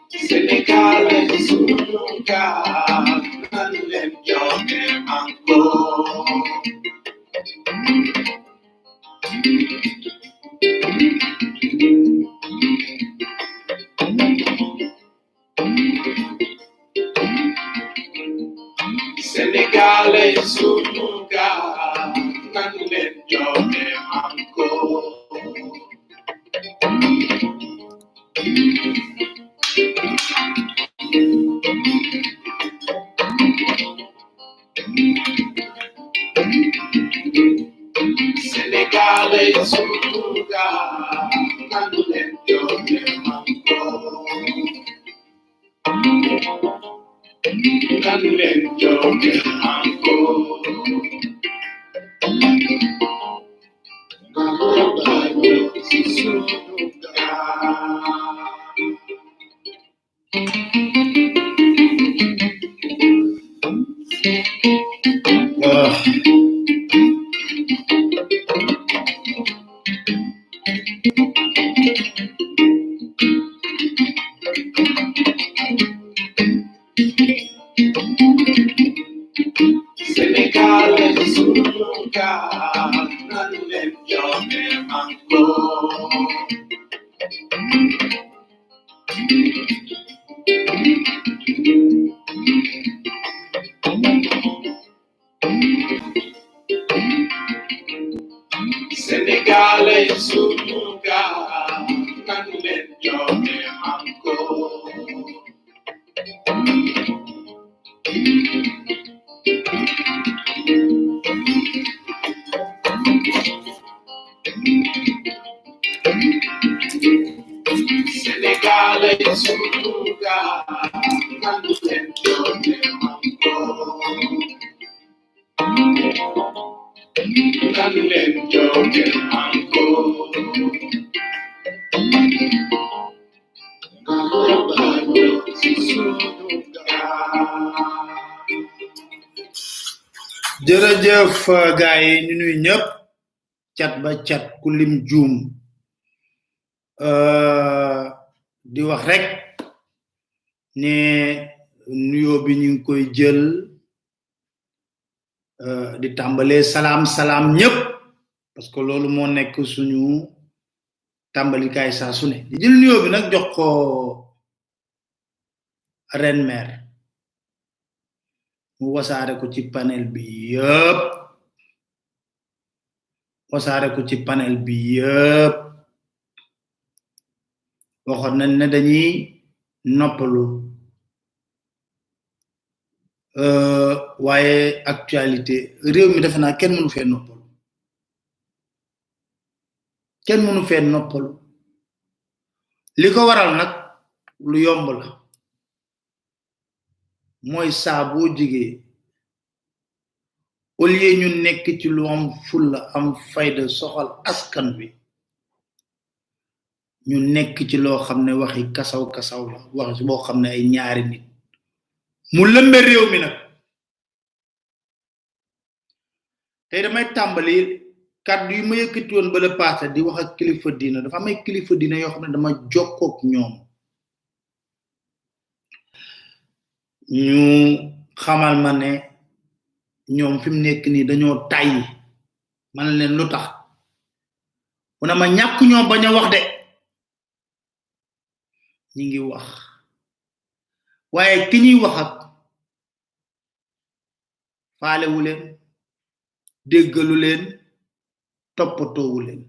Senegal es un lugar donde yo me manco. Senegal es un lugar donde yo me manco. Senegal es un lugar donde yo me manco. Donde yo me manco. Es un lugar. Senegal es un lugar donde yo me manco. Senegal es un lugar donde yo me manco. Senegal es un lugar donde yo me manco. Donde yo me manco. jërëjëf gaay yi ñu nuy ñëpp cat ba cat ku lim juum di wax rek ne nuyoo bi ñu ngi koy jël di tàmbalee salaam ñëpp parce que loolu moo nekk suñu tàmbalikaay saa su ne di jël nuyoo bi nag jox ko ren maire mu wasaare ko ci panel bi yëpp waxoon nañ ne dañuy noppalu waaye actualité réew mi defe naa kenn mënu fee noppalu li ko waral nag lu yomb la mooy saa boo jigee au lieu ñu nekk ci lu am fulla am fayda soxal askan wi ñu nekk ci loo xam ne waxi kasaw la wax boo xam ne ay ñaari nit mu lëmbe réew mi nag tey damay tàmbali kàddu yu ma yëkkati woon ba le passé di wax ak kilifa diina dafa am ay kilifa diina yoo xam ne dama jokkook ñoom ñu xamal ma ne ñoom fi mu nekk nii dañoo tàyyi man leen lu tax mu ne ma ñàkk ñoo bañ a wax de ñi ngi wax waaye ki ñuy wax ak faalewu leen déggalu leen toppatoowu leen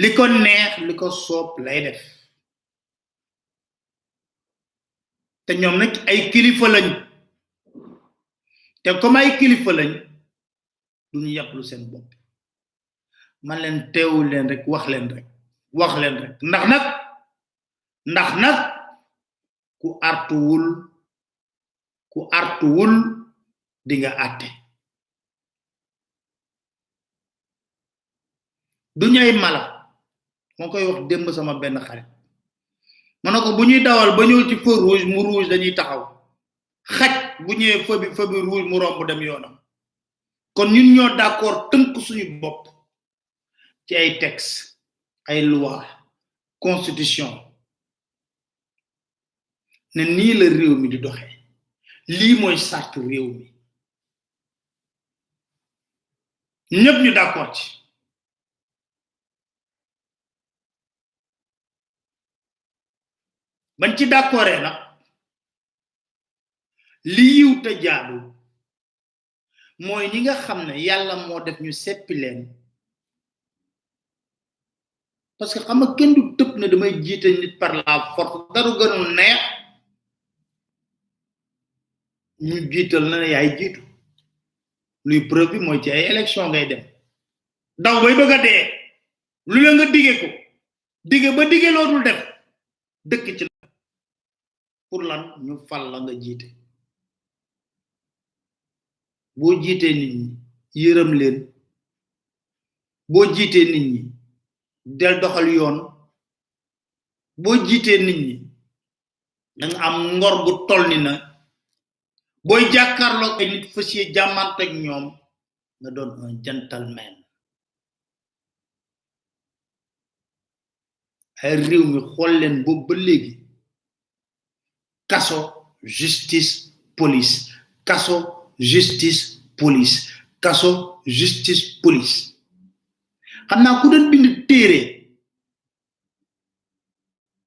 li ko neex li ko soob lay def te ñoom nag ay kilifa lañ te comme ay kilifa lañ duñu yàpplu seen bopp man leen teewul leen rek wax leen rek ndax nag ku artuwul di nga àtte du ñay mala moo koy wax démb sama benn xarit ma ne ko bu ñuy dawal ba ñëw ci feu rouge mu rouge dañuy taxaw xaj bu ñëwee feu bi rouge mu romb dem yoonam kon ñun ñoo d'accord tënk suñu bopp ci ay texte ay loi constitution ne nii la réew mi di doxe lii mooy sart réew mi ñëpp ñu d'accord ci bañ ci d'accordé nag li yiw te jaadu mooy ñi nga xam ne yàlla moo def ñu seppi leen parce que xam nga kenn du tëb ne damay jiite nit par la force daru gënul neex ñu jiital na ne yaay jiitu luy preuve bi mooy ci ay élection ngay dem daw bay bëgg a dee lu la nga dige ko dige ba dige loo dul def dëkk ci pour lan ñu fal la nga jiite boo jiitee nit ñi yërëm leen boo jiitee nit ñi del doxal yoon boo jiitee nit ñi da nga am ngor gu toll ni na booy jàkkaarloo ay nit fas yee jàmmante ak ñoom nga doon un gentleman ay réew mi xool leen boobu ba léegi kaso justice police kaso justice police kaso justice police xam naa ku doon bind téere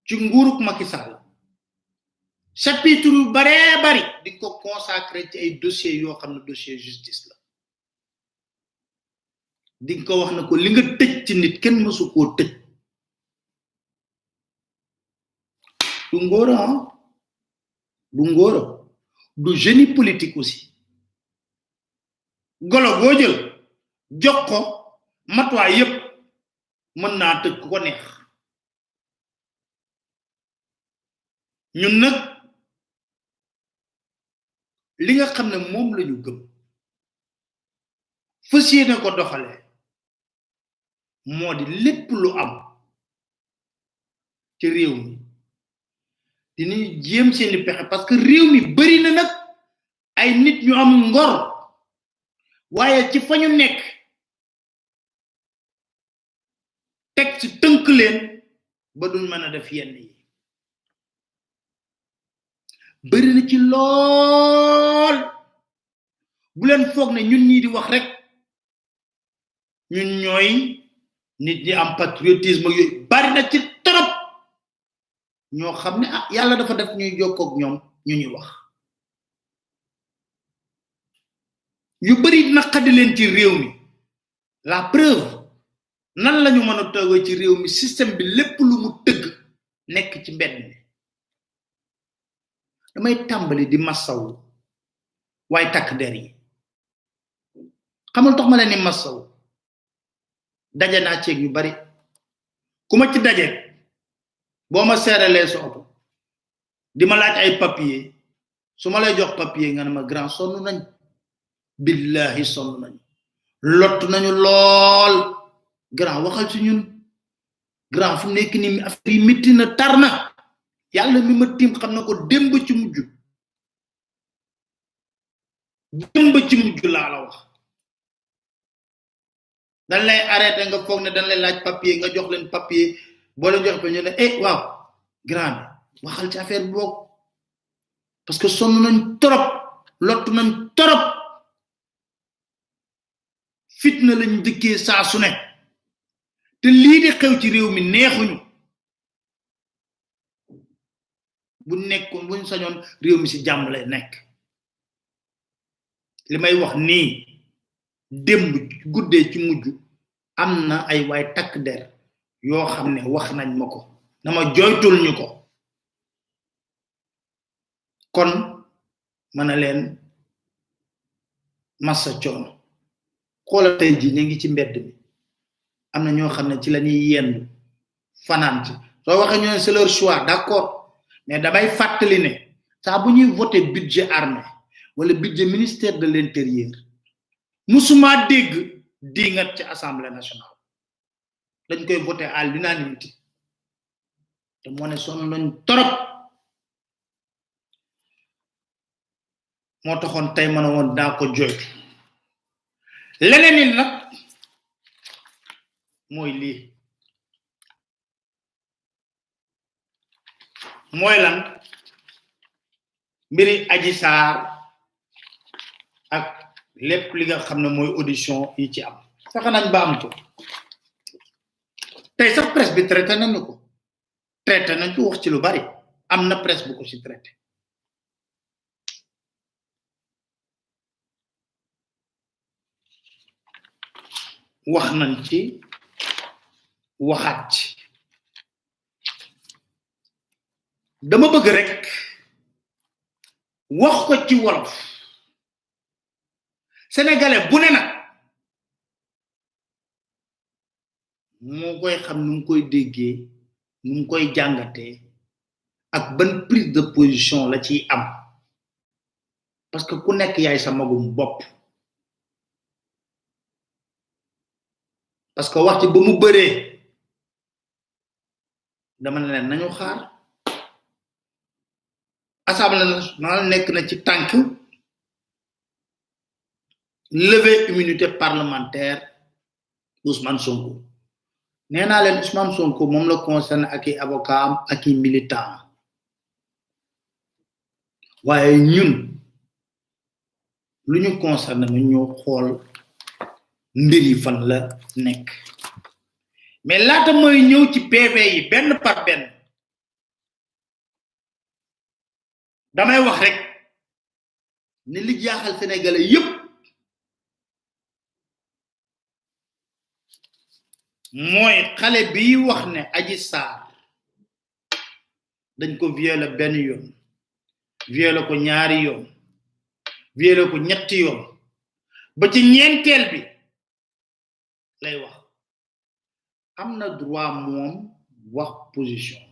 ci nguuruk Macky Sall chapitre yu baree bari di ko consacré ci ay dossiers yoo xam ne dossier justice la di ko wax na ko li nga tëj ci nit kenn mësu koo tëj du ngóora du ngóora du génie politique aussi golo boo jël jox ko matuwaay yépp mën naa tëj ku ko neex ñun nag li nga xam ne moom lañu gëm fas yéene ko doxalee moo di lépp lu am ci réew mi dinañu jéem seeni pexe parce que réew mi bari na nag ay nit ñu am ngor waaye ci fa ñu nekk teg ci tënk leen ba duñ mën a def yenn yi bari na ci lool bu leen foog ne ñun ñii di wax rek ñun ñooy nit ñi am patriotisme yooyu bari na ci torop ñoo xam ne ah yàlla dafa def ñuy jokkoog ñoom ñu ñuy wax yu bari naqadi leen ci réew mi la preuve nan lañu mën a toogee ci réew mi système bi lépp lu mu tëgg nekk ci mbedd mi damay tàmbali di massaw waaye takk der yi xamul tax ma leen ni massaw daje naa ceeg yu bari ku ma ci daje boo ma seeralee sa oto di ma laaj ay papier su ma lay jox papier nga ne ma grand sonn nañ billahi sonn nañ lott nañu lool grand waxal ci ñun grand fu nekk ni affaire yi metti na tar na yàlla mi ma tim xam na ko démb ci mujj laa la wax dañ lay arrêté nga foog ne dañ lay laaj papier nga jox leen papier boo leen jox ñu ne waaw grand waxal ci affaire bi bokk parce que sonn nañ trop lott nañ trop fitna lañ dëkkee saa su ne te lii di xew ci réew mi neexuñu bu nekkoon buñ sañoon réew mi ci jàmm lay nekk li may wax nii démb guddee ci mujj am na ay waay takk der yoo xam ne wax nañ ma ko dama joytul ñu ko kon mana leen massa coono xoolal tey ji ñu ngi ci mbedd mi am na ñoo xam ne ci la ñuy yendu fanaan ci soo waxee ñu ne c'est leur choix d'accord mais damay fàttali ne saa bu ñuy voté budget armée wala budget ministère de l'intérieur musuma dégg dingat ci assemblée nationale dañ koy voté à l'unanimité te moo ne sonn nañ torop moo taxoon tey mën a woon daa ko joytu leneen ni nag mooy lii mooy lan mbiri Adji Sarr ak lépp li nga xam ne mooy audition yi ci am fexe nañ ba am ko tey sax presse bi traité nañu ko traité nañ ci wax ci lu bari am na presse bu ko ci traité wax nañ ci waxaat ci dama bëgg rek wax ko ci wolof sénégalais bu ne nag moo koy xam nu mu koy déggee nu mu koy jàngatee ak ban prise de position la ciy am parce que ku nekk yaay sa magum bopp parce que waxti ba mu bëree dama ne leen nañu xaar assemblée nationale nekk na ci tànk lever immunité parlementaire Ousmane Sonko nee naa leen Ousmane Sonko moom la concerne ak i avocat am ak i militant waaye ñun lu ñu concerne ma ñoo xool mbir yi fan la nekk mais laata mooy ñëw ci PV yi benn par benn damay wax rek ni li jaaxal sénégalais yépp mooy xale bi wax ne Adji Sarr dañ ko violer benn yoon violer ko ñaari yoon violer ko ñetti yoon ba ci ñeenteel bi lay wax am na droit moom wax position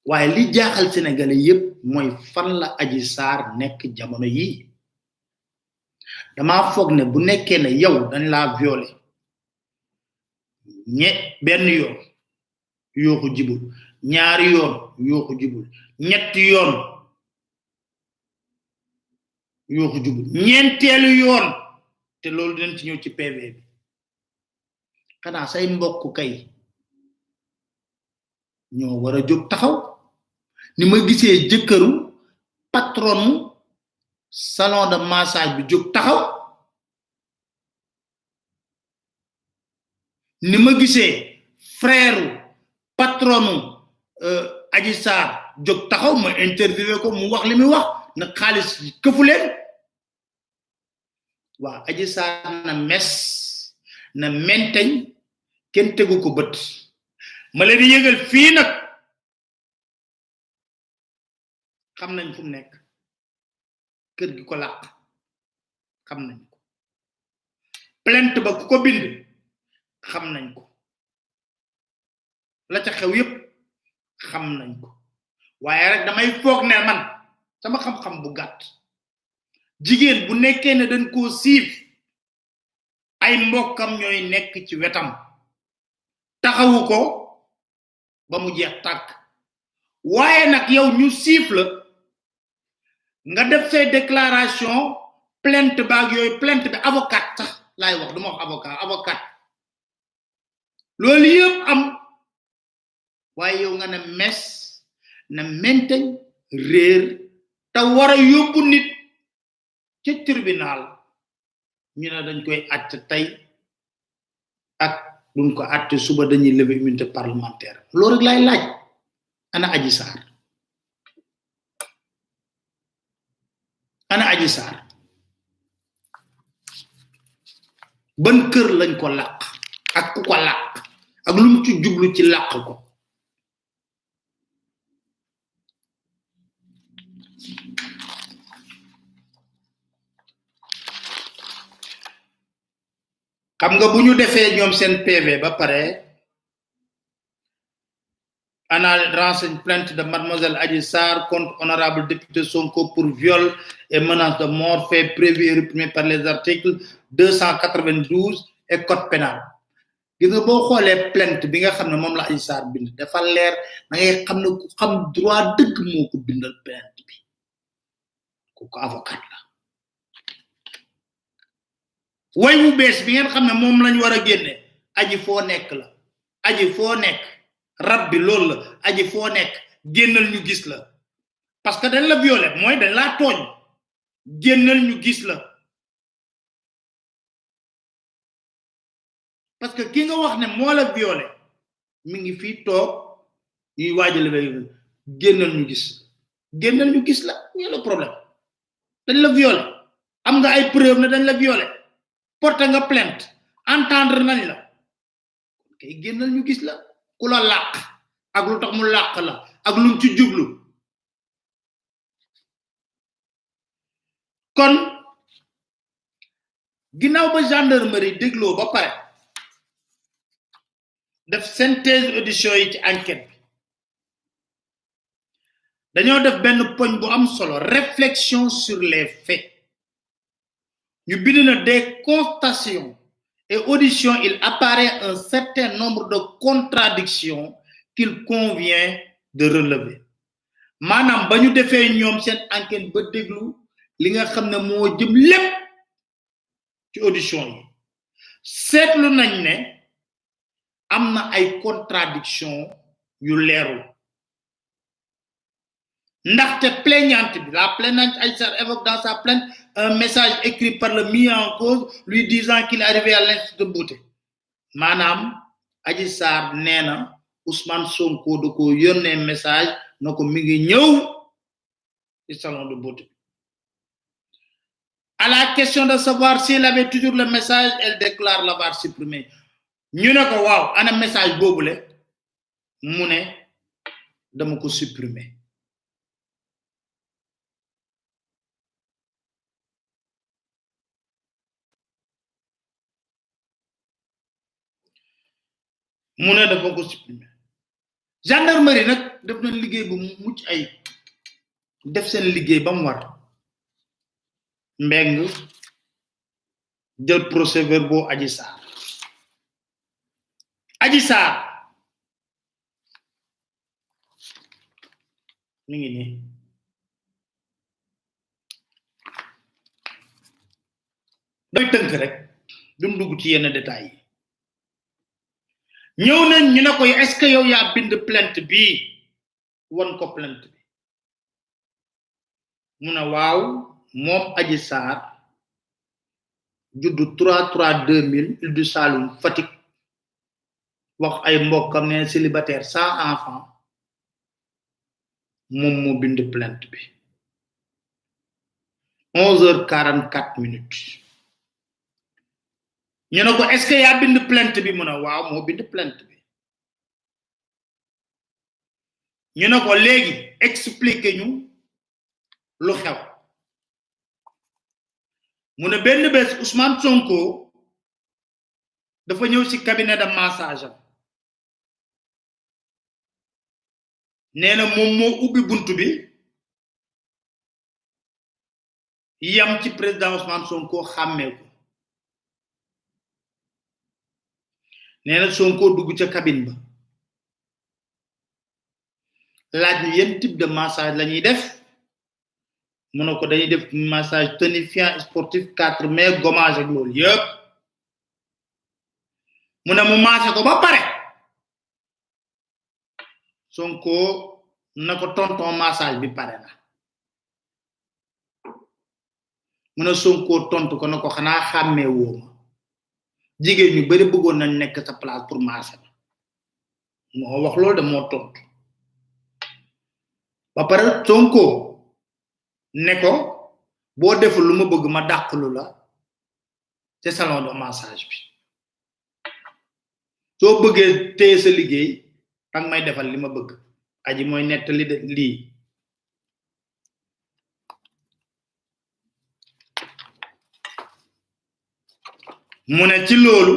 waaye li jaaxal sénégalais yépp mooy fan la Adji Sarr nekk jamono yi dama foog ne bu nekkee ne yow dañ la violer benn yoon yoo ko jibul ñaari yoon yoo ko jibul ñetti yoon yoo ko jibul ñeenteelu yoon te loolu dinañ ci ñëw ci PV bi xanaa say mbokk kay ñoo war a jóg taxaw ni ma gisee jëkkëru patronu salon de massage bi jóg taxaw ni ma gisee frère patronu Adji Sarr jóg taxaw ma interviewé ko mu wax li muy wax na xaalis këfu leen waa Adji Sarr na mes na menteñ kenn tegu ko bët ma leen di yëgal fii nag xam nañ fu mu nekk kër gi ko làq xam nañ ko plainte ba ku ko bind xam nañ ko la ca xew yépp xam nañ ko waaye rek damay foog ne man sama xam-xam bu gàtt jigéen bu nekkee ne dañ koo siif ay mbokkam ñooy nekk ci wetam taxawu ko ba mu jeex tàkk waaye nag yow ñu siif la nga def say déclaration plainte baag yooyu plainte bi avocat sax laay wax duma wax avocat loolu yëpp am waaye yow nga ne mes na menteñ réer te war a yóbbu nit ci tribunal ñu ne dañ koy àtte tey ak duñ ko àtte suba dañuy lever immunité parlementaire loolu rek lay laaj ana Adji Sarr ana Adji Sarr ban kër lañ ko làq ak ku ko làq ak lu mu ci jublu ci làq ko xam nga bu ñu defee ñoom seen PV ba pare ana renseigne plainte de mademoiselle Adji Sarr contre honorable député Sonko pour viol et menace de mort fait prévu et réprimé par les articles 292 et code pénal gis nga boo xoolee plainte bi nga xam ne moom la Adji Sarr bind dafa leer da ngay xam ne ku xam droit dëgg moo ko bindal plainte bi ku ko avocat la way wu bees bi ngeen xam ne moom lañ war a génne aji foo nekk la aji foo nekk rab bi loolu la aji foo nekk génnal ñu gis la parce que dañ la violé mooy dañ laa tooñ génnal ñu gis la parce que ki nga wax ne moo la violé mi ngi fii toog ñuy waajale ba génnal ñu gis la ñu la problème dañ la violé am nga ay preuve ne dañ la violé porté nga plainte entendre nañ la kay génnal ñu gis la ku la làq ak lu tax mu làq la ak lu ci jublu kon ginnaaw ba gendarmerie dégloo ba pare def synthèse audition yi ci enquête bi dañoo def benn poñ bu am solo réflexion sur les faits ñu bind na des constatations et auditions il apparaît un certain nombre de contradictions qu'il convient de relever maanaam ba ñu defee ñoom seen enquête ba déglu li nga xam ne moo jëm lépp ci audition yi seetlu nañ ne am na ay contradictions yu leerul ndaxte plaignante bi la plaignante Adji Sarr évoque dans sa plainte un message écrit par le mis en cause lui disant qu'il est arrivé à l'Institut de beauté maanaam Adji Sarr nee na Ousmane Sonko da ko yónnee message na ko mi ngi ñëw ci salon de beauté à la question de savoir s'il avait toujours le message elle déclare l'avoir supprimé ñu ne ko waaw ana message boobule mu ne dama ko supprimer mu ne dafa ko supprimer gendarmerie nag def na liggéey bu mucc ay def seen liggéey ba mu war mbeng jël procès-verbaux Adji Sarr mi ngi nii doy tënk rek dum dugg ci yenn détails yi ñëw nañ ñu ne ko est-ce que yow yaa bind plainte bi won ko plainte bi mu ne waaw moom Adji Sarr juddu 3/3/2000 Île du Saloum Fatick wax ay mbokkam ne célibataire sans enfant moom moo bind plainte bi 11h44 ñu ne ko est-ce que yaa bind plainte bi mu ne waaw moo bind plainte bi ñu ne ko léegi expliquer ñu lu xew mu ne benn bés Ousmane Sonko dafa ñëw ci cabinet de massage am nee na moom moo ubbi buntu bi yam ci président Ousmane Sonko xàmmee ko nee na Sonko dugg ca cabine ba laaj ni yenn type de massage la ñuy def mu ne ko dañuy def massage tonifiant sportif 4 mai gommage ak loolu yëpp mu ne mu massé ko ba pare Sonko na ko tonton massage bi pare na mu ne Sonko tontu ko na ko xanaa xàmmee woo ma jigéen ñu bari bëggoon nañ nekk sa place pour massé moo wax loolu de moo tontu ba pare Sonko ne ko boo deful lu ma bëgg ma dàqlu la ci salon de massage bi soo bëggee téye sa liggéey dang may defal li ma bëgg aji mooy nettali de lii mu ne ci loolu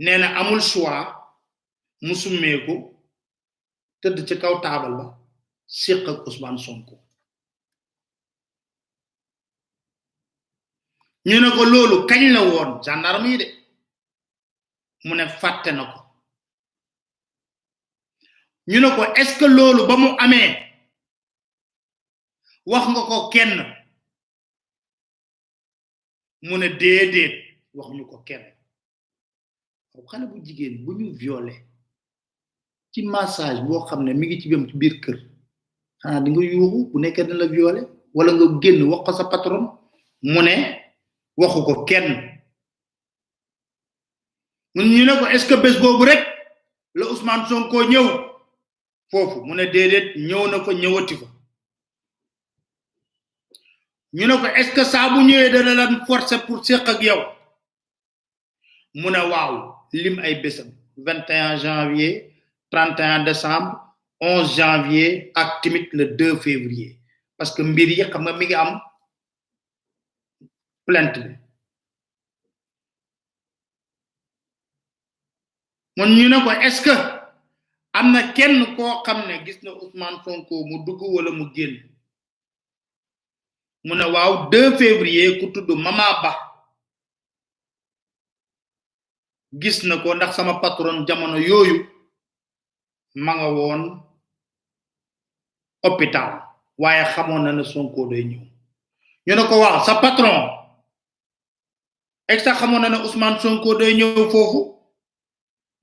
nee na amul choix mu summeeku tëdd ci kaw taabal ba séq ak Ousmane Sonko ñu ne ko loolu kañ la woon gendarme yi de mu ne fàtte na ko ñu ne ko est-ce que loolu ba mu amee wax nga ko kenn mu ne déedéet waxuñu ko kenn xale bu jigéen bu ñu violé ci massage boo xam ne mi ngi ci bem ci biir kër xanaa di nga yuuxu bu nekkee dañ la violé wala nga génn wax ko sa patron mu ne waxu ko kenn ñu ne ko est ce que bés boobu rek la Ousmane Sonko ñëw foofu mu ne déedéet ñëw na fa ñëwati fa ñu ne ko est ce que saa bu ñëwee dana lan forcer pour séq ak yow mu ne waaw lim ay bésam 21 janvier 31 décembre 11 janvier ak timit le 2 février parce que mbir yi xam nga mi ngi am plainte bi mon ñu ne ko est ce que amna kenn ko xamne gis na Ousmane Sonko mu dugg wala mu génn mu ne waaw 2 février ku tuddu Mama Ba gis na ko ndax sama patron jamono yoyu ma nga won hôpital waye xamone na Sonko day ñew ñu ne ko waaw sa patron exa xamone na Ousmane Sonko day ñew fofu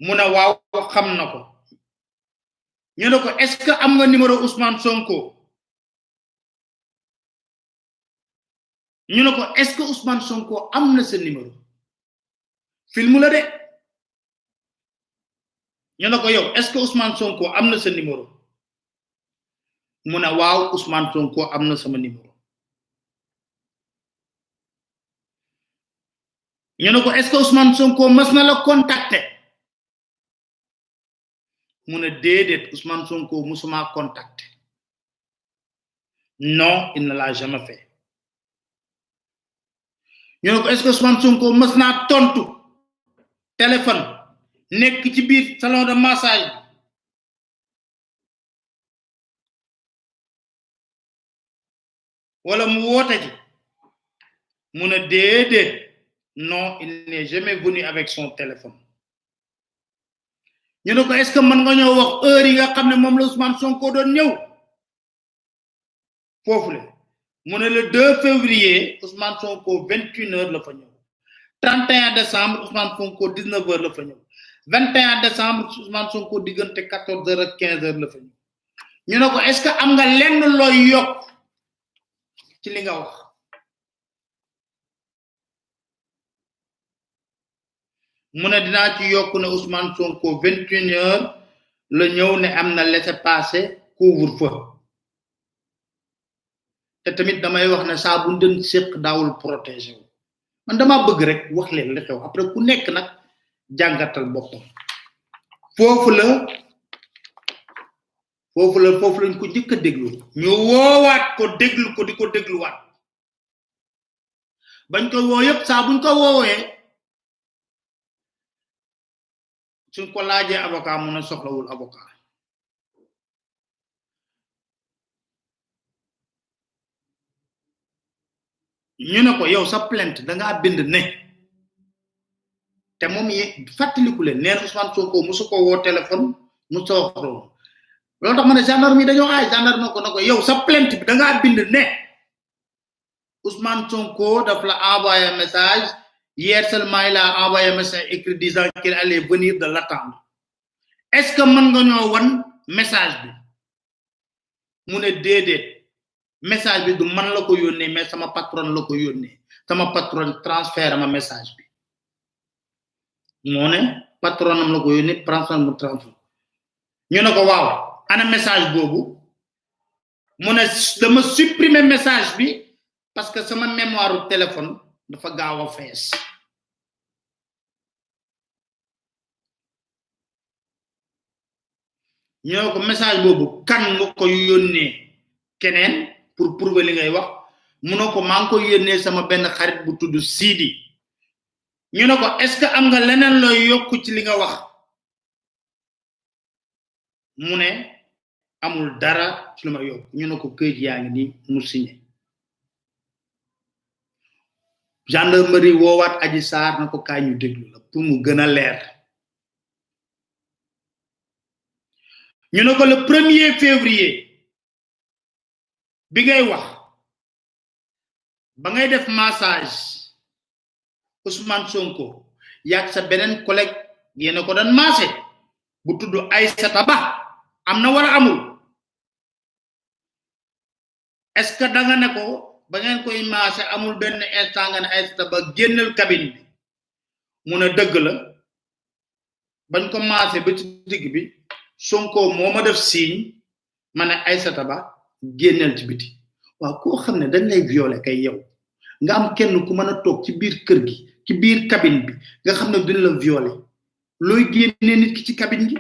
mu ne waaw xam na ko ñu ne ko est ce que am nga numéro Ousmane Sonko ñu ne ko est ce que Ousmane Sonko am na sa numéro film la de ñu ne ko yow est ce que Ousmane Sonko am na sa numéro mu ne waaw Ousmane Sonko am na sama numéro ñu ne ko est ce que Ousmane Sonko mas na la contacter mu ne déedéet Ousmane Sonko musuma contacter non il ne l'a jamais fait ñu ne ko est ce que Ousmane Sonko mas na tontu téléphone nek ci biir salon de massage wala mu wote ci mu ne déedéet non il n'est jamais venu avec son téléphone ñu ne ko est ce que man nga ñoo wax heure yi nga xamne mom la Ousmane Sonko doon ñew fofu le mu ne le 2 février Ousmane Sonko 21h la fa ñew 31 décembre Ousmane Sonko 19h la fa ñew 21 décembre Ousmane Sonko digënté 14h ak 15h la fa ñew ñu ne ko est ce que am nga lenn loy yok ci li nga wax mu ne dina ci yokku ne Ousmane Sonko 21h la ñew ne amna laisser passer couvre-feu té tamit damay wax ne sa bu ndën sék daawul protéger man dama bëgg rek wax leen li xew après ku nekk nak jangatal boppam fofu lañ ko jëk déglu ñu woowaat ko déglu ko diko déglu waat bañ ko woo yépp sa buñ ko woowé suñ ko laajee avocat mu ne soxlawul avocat ñu ne ko yow sa plainte da nga bind ne té mom yi fataliku len né Ousmane Sonko musu ko wo téléphone musu wax lo lolu tax mané gendarme yi dañoo ay gendarme ko nako yow sa plainte bi da nga bind ne Ousmane Sonko daf la envoyer un message hier seulement il a envoyé un message écrit disant qu'il allait venir de l'attendre est-ce que man nga ñoo won message bi mu ne dédé message bi du man la ko yónnee mais sama patron la ko yónnee sama patron transfert ma message bi moo ne patronam la ko yónnee transfert mu transfert ñu ne ko waaw ana message boobu mu ne dama supprimer message bi parce que sama mémoire téléphone dafa gaaw a fees ñu ne ko message boobu kan nga ko yónnee keneen pour prouver li ngay wax munoko man ko yéné sama ben xarit bu tuddu Sidi ñu nako est ce que am nga leneen loy yokku ci li nga wax mu ne amul dara ci luma yok ñu nako keej yaangi ni mu signé gendarmerie wowat Adji Sarr nako kay ñu déglu la pour mu gëna leer ñu nako le 1er février bi ngay wax ba ngay def massage Ousmane Sonko yak sa benen collègue yene ko dan massé bu tuddu Aïssata Ba amna wala amul est ce que da nga ne ko ba ngeen koy massé amul ben instant nga ne Aïssata Ba gennal cabine bi mu ne deug la bañ ko massé ba ci digg bi Sonko moma def signe mané Aïssata Ba gennal ci biti wa ko xamné dañ lay violer kay yow nga am kenn ku mëna tok ci biir kër gi ci biir cabine bi nga xamné duñ la violer loy génné nit ki ci cabine gi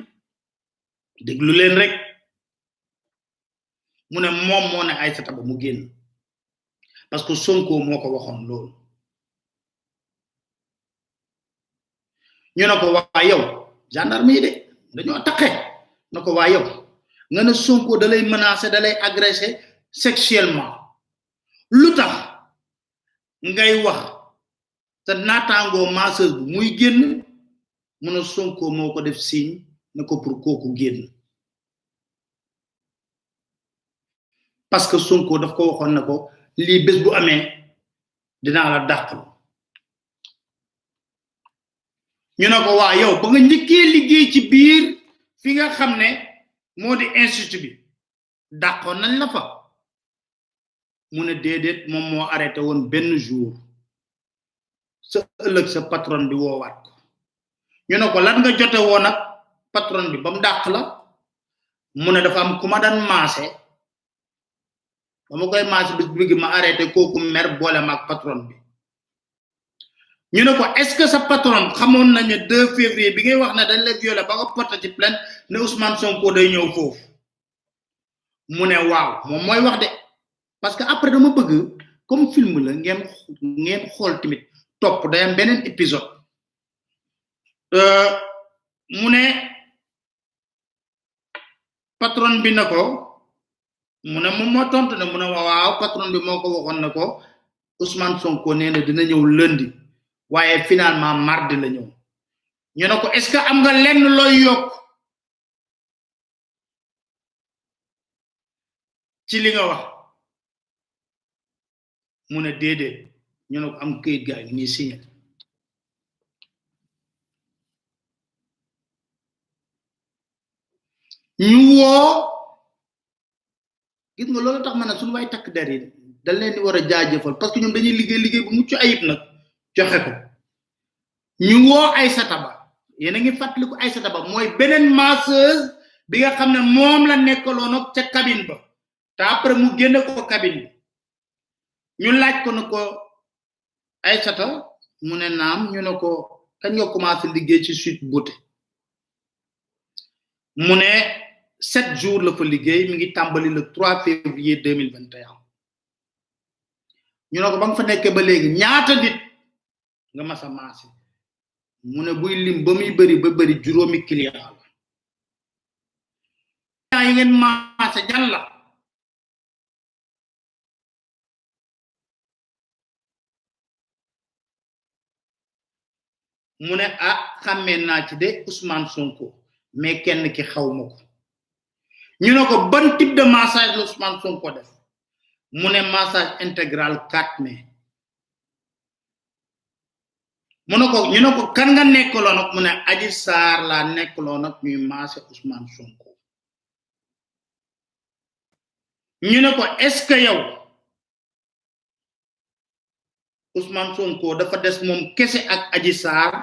déglu leen rek mu ne mom mo ne Aïssata Ba mu génn parce que Sonko moko waxon lool ñu nako wa yow gendarme yi de dañu taxé nako wa yow nga ne Sonko dalay menacer dalay agresser sexuellement lutax ngay wax te natango masseuse bu muy génn mu ne Sonko moko def signe nako pour koku génn parce que Sonko daf ko waxon nako li bes bu amé dina la dakk ñu nako wa yow ba nga ñëkke liggéey ci biir fi nga xamné modi institut bi dakkon nañ la fa mu ne dédét mom mo arrêté won ben jour sa ëlëk sa patron bi woowaat ko ñu nako lan nga joté won ak patron bi bam dakk la mu ne dafa am kuma dan massé bama koy massé bis bi ma arrêté koku mer bolé mak patron bi ñu ne ko est ce que sa patron xamone nañu 2 février bi ngay wax na dañ la violer ba nga porter ci plainte ne Ousmane Sonko day ñew fofu mu ne waaw mom moy wax de parce que après dama bëgg comme film la ngeen xol timit top day am benen épisode mu ne patron bi nako mu ne mom mo tontu ne mu ne waaw patron bi moko waxon nako Ousmane Sonko neena dina ñew lundi waye finalement mardi la ñew ñu nako est ce que am nga lenn loy yok ci li nga wax mu ne dédé ñu nako am keuyit gaay ñi signé ñu wo gis nga lolu tax man suñu way tak der yi dañ leen di wara jaajeufal parce que ñoom dañuy liggéey bu muccu ayib nak joxe ko ñu wo Aïssata Ba yéna ngi fatlikou Aïssata Ba moy benen masseuse bi nga xamné mom la nekkaloon ak ca cabine ba ta après mu génné ko cabine bi ñu laaj ko nako Aïssata mu ne naam ñu nako kañ nga commencé liggéey ci suite beauté mu ne 7 jours la fa liggéey mi ngi tambali le 3 février 2021 ñu nako bang fa nekké ba légui ñaata nit nga massa massé mu ne buy lim ba muy bari ba bari juróomi client la yi ngeen massé jan la mu ne ah xamé na ci de Ousmane Sonko mais kenn ki xawmako ñu nako ban type de massage Ousmane Sonko def mu ne massage intégral 4 mai mu nako ñu nako kan nga nekkolo nak mu ne Adji Sarr la nekkolo nak ñuy massé Ousmane Sonko ñu nako est ce que yow Ousmane Sonko dafa dess mom kessé ak Adji Sarr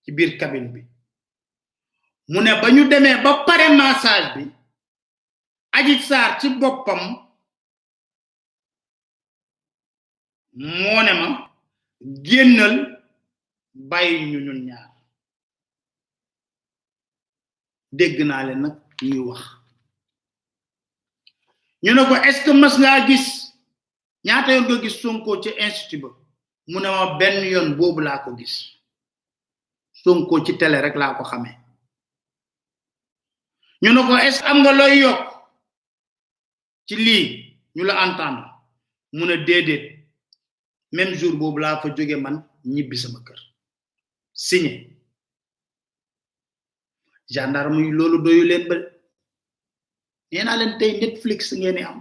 ci biir cabine bi mu ne bañu démé ba paré massage bi Adji Sarr ci bopam moné ma gennal bay ñu ñun ñaar dégg na leen nak ñuy wax ñu ne ko est ce que mas nga gis ñaata yoon nga gis Sonko ci institut ba mu ne ma benn yoon boobu laa ko gis Sonko ci télé rek laa ko xamee ñu ne ko est ce am nga looy yokk ci lii ñu la entendre mu ne déedéet même jour boobu laa fa jóge man ñibbi sama kër signé gendarme yi loolu doyu leen ba nee naa leen tey Netflix ngeen am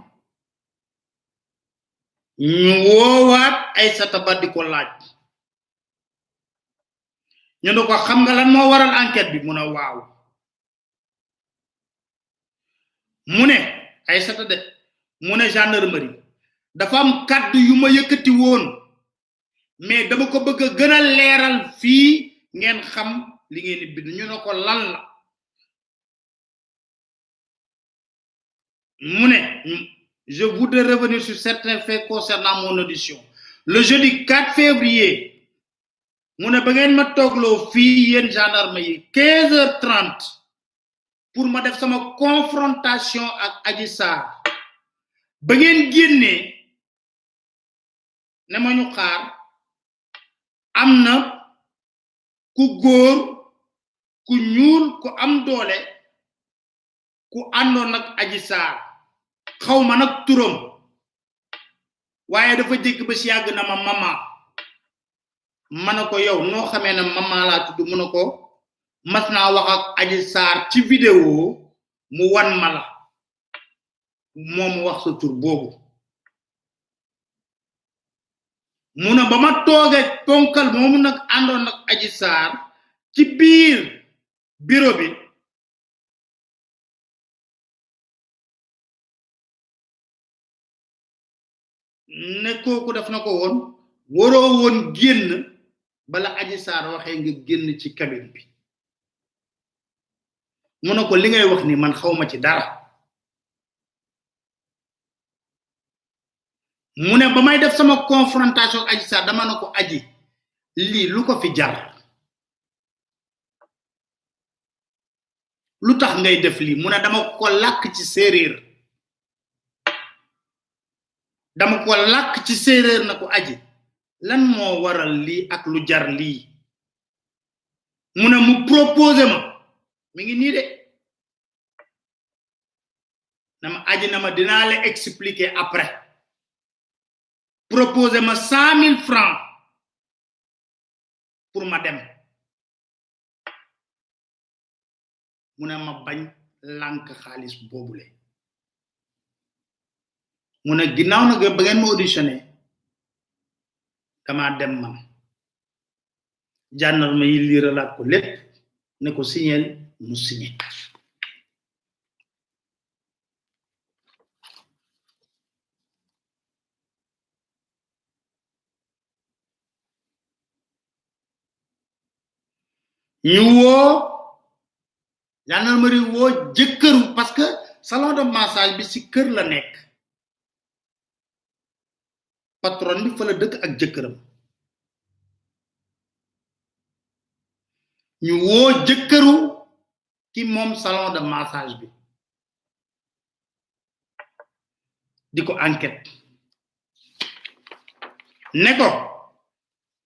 ñu woowaat Aïssata Ba di ko laaj ñu ne ko xam nga lan moo waral enquête bi mu ne waaw mu ne Aïssata de mu ne gendarmerie dafa am kaddu yu ma yëkkati woon mais dama ko bëgg a gën a leeral fii ngeen xam li ngeen di bind ñu ne ko lan la mu ne je voudrais revenir sur certains faits concernant mon audition le jeudi 4 février mu ne ba ngeen ma toogloo fii yéen gendarme yi 15h30 pour ma def sama confrontation ak Adji Sarr ba ngeen génnee ne ma ñu xaar am na ku góor ku ñuul ku am doole ku àndoon nag Adji Sarr xaw ma nag turam waaye dafa jékk ba si yàgg na ma mama ma ne ko yow noo xamee ne mama laa tudd mu ne ko mas naa wax ak Adji Sarr ci vidéo mu wan ma la moom wax sa tur boobu mu ne ba ma toogee ponkal moomu nag àndoon nag Adji Sarr ci biir bureau bi ne kooku def na ko woon waroo woon génn bala Adji Sarr waxee nga génn ci cabine bi mu ne ko li ngay wax ni man xawma ci dara mu ne ba may def sama confrontation ak Adji Sarr dama ne ko Adji lii lu ko fi jar lu tax ngay def lii mu ne dama ko làkk ci séeréer dama ko làkk ci séeréer na ko Adji lan moo waral lii ak lu jar lii mu ne mu proposé ma mi ngi nii de na ma Adji na ma dinaa la expliquer après proposé ma 100 000 francs pour ma dem mu ne ma bañ lànk xaalis boobule mu ne ginnaaw nag ba ngeen ma auditionné dama dem man gendarme yi liiralaat ko lépp ne ko signeel mu signé ñu woo gendarmerie woo jëkkëru parce que salon de massage bi ci kër la nekk patron bi fa la dëkk ak jëkkëram ñu woo jëkkëru ki moom salon de massage bi di ko enquête ne ko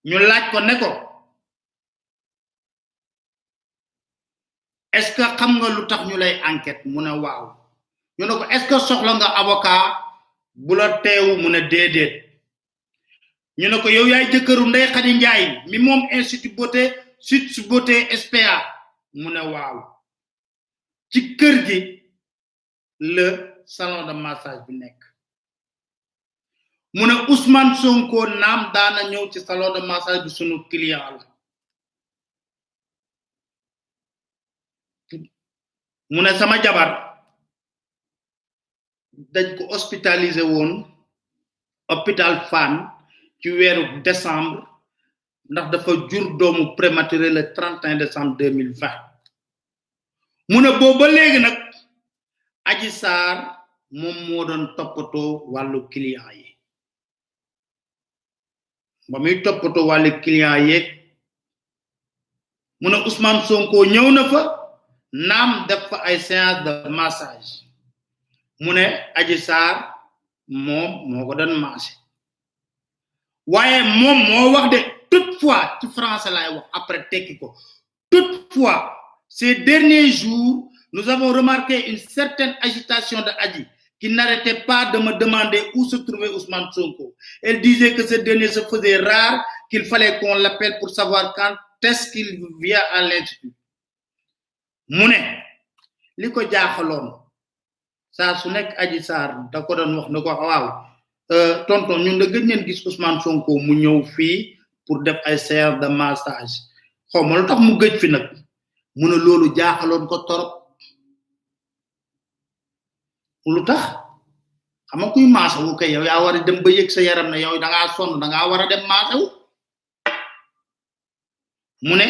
ñu laaj ko ne ko est-ce que xam nga lu tax ñu lay enquête mu ne waaw ñu ne ko est-ce que soxla nga avocat bu la teewu mu ne déedéet ñu ne ko yow yaay jëkkëru Ndeye Khady Ndiaye mi moom institut beauté Sud Beauté SPA mu ne waaw ci kër gi le salon de massage bi nekk mu ne Ousmane Sonko naam daana ñëw ci salon de massage bi sunu client la mu ne sama jabar dañ ko hospitalisé woon hôpital Fann ci weeru décembre ndax dafa jur doomu prématuré le 31 décembre 2020 mu ne boobu ba léegi nag Adji Sarr moom moo doon toppatoo wàllu client yi ba muy toppatoo wàllu client yeeg mu ne Ousmane Sonko ñëw na fa naam def fa ay séance de massage mu ne Adji Sarr moom moo ko doon massé waaye moom moo wax de toutefois ci français lay wax après tekki ko toutefois ces derniers jours nous avons remarqué une certaine agitation de Adji qui n'arrêtait pas de me demander où se trouvait Ousmane Sonko. Elle disait que ce dernier se faisait rare, qu'il fallait qu'on l'appelle pour savoir quand est-ce qu'il vient à l'institut. mu ne li ko jaaxaloon saa su nekk Adji Sarr da ko doon wax ne ko waaw tonton ñun da gëj ngeen gis Ousmane Sonko mu ñëw fii pour def ay séance de massage xawma lu tax mu gëj fi nag mu ne loolu jaaxaloon ko torop lu tax xam nga kuy maasawu kay yow yaa war a dem ba yëg sa yaram ne yow da ngaa sonn da ngaa war a dem maasawu mu ne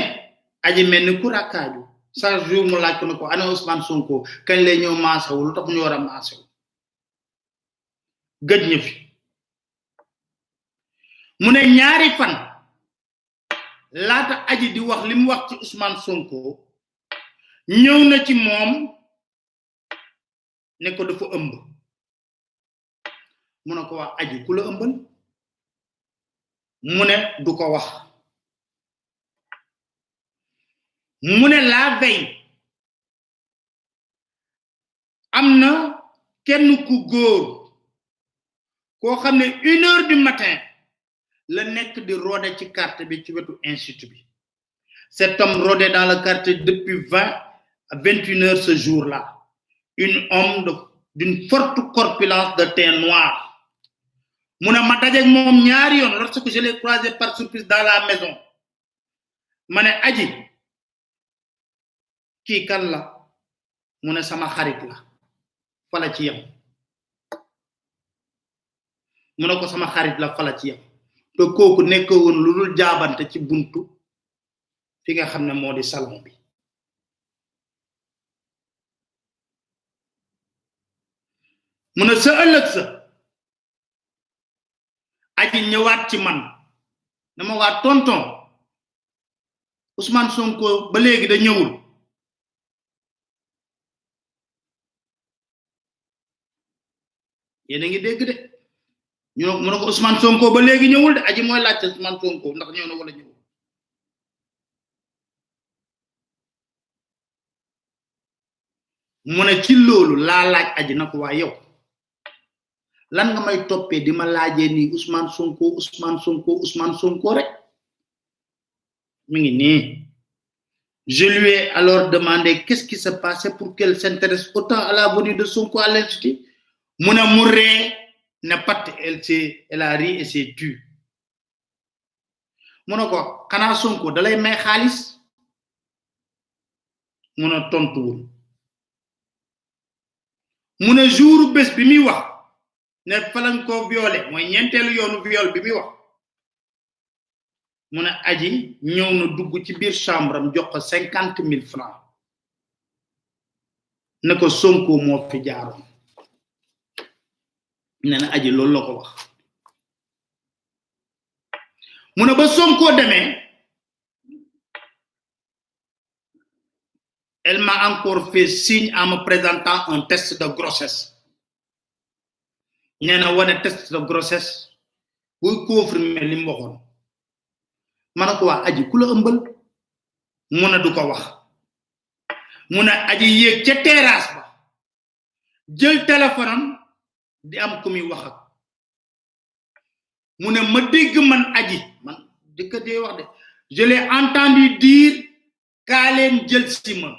aji mel ni ku rakkaaju chaque jour mu laaj ko ne ko ana Ousmane Sonko kañ lay ñëw maasawu lu tax ñu war a maasawu gëj ñu fi mu ne ñaari fan laata aji di wax li mu wax ci Ousmane Sonko ñëw na ci moom ne ko dafa ëmb mu ne ko wax aji ku la ëmbal mu ne du ko wax mu ne la veille am na kenn ku góor koo xam ne 1h du matin la nekk di rôder ci carte bi ci wetu institut bi cet homme rôdait dans le quartier depuis 20 à 21h ce jour-là un homme d'une forte corpulence de teint noir mu ne ma dajeeg moom ñaari yoon lorsque je l'ai croisé par surprise dans la maison ma ne aji kii kan la mu ne sama xarit la fala ci yam mu ne ko sama xarit la fala ci yam te kooku nekk woon lu dul jaabante ci buntu fi nga xam ne moo di salon bi mu ne sa ëllëg sa aji ñëwaat ci man dama waa tonton Ousmane Sonko ba léegi da ñëwul yéen a ngi dégg de ñu mu ne ko Ousmane Sonko ba léegi ñëwul de aji mooy laajte Ousmane Sonko ndax ñëw na wala ñëwul mu ne ci loolu laa laaj aji na ko waa yow lan nga may toppee di ma laajee nii Ousmane Sonko Ousmane Sonko Ousmane Sonko rek mi ngi nii je lui ai alors demandé qu'est-ce qui se passait pour qu'elle s'intéresse autant à la venue de Sonko à l'institut mu ne mu ree ne pat elle a ri et s'est tue mu ne ko xanaa Sonko dalay may xaalis mu ne tontuwul mu ne jour bés bi muy wax ne falang ko violé mooy ñeenteelu yoonu viol bi muy wax mu ne aji ñëw na dugg ci biir chambre am jox ko 50,000 francs ne ko Sonko moo fi jaaroon ne na aji loolu la ko wax mu ne ba Sonko demee elle m'a encore fait signe en me présentant un test de grossesse nee na wane test de grossesse buy confirmer li mu waxoon ma ne ko waa aji ku la ëmbal mu ne du ko wax mu ne aji yéeg ca terrasse ba jël téléphone am di am ku muy wax ak mu ne ma dégg man aji man dëkk dee wax de je l'ai entendu dire kaa leen jël si ma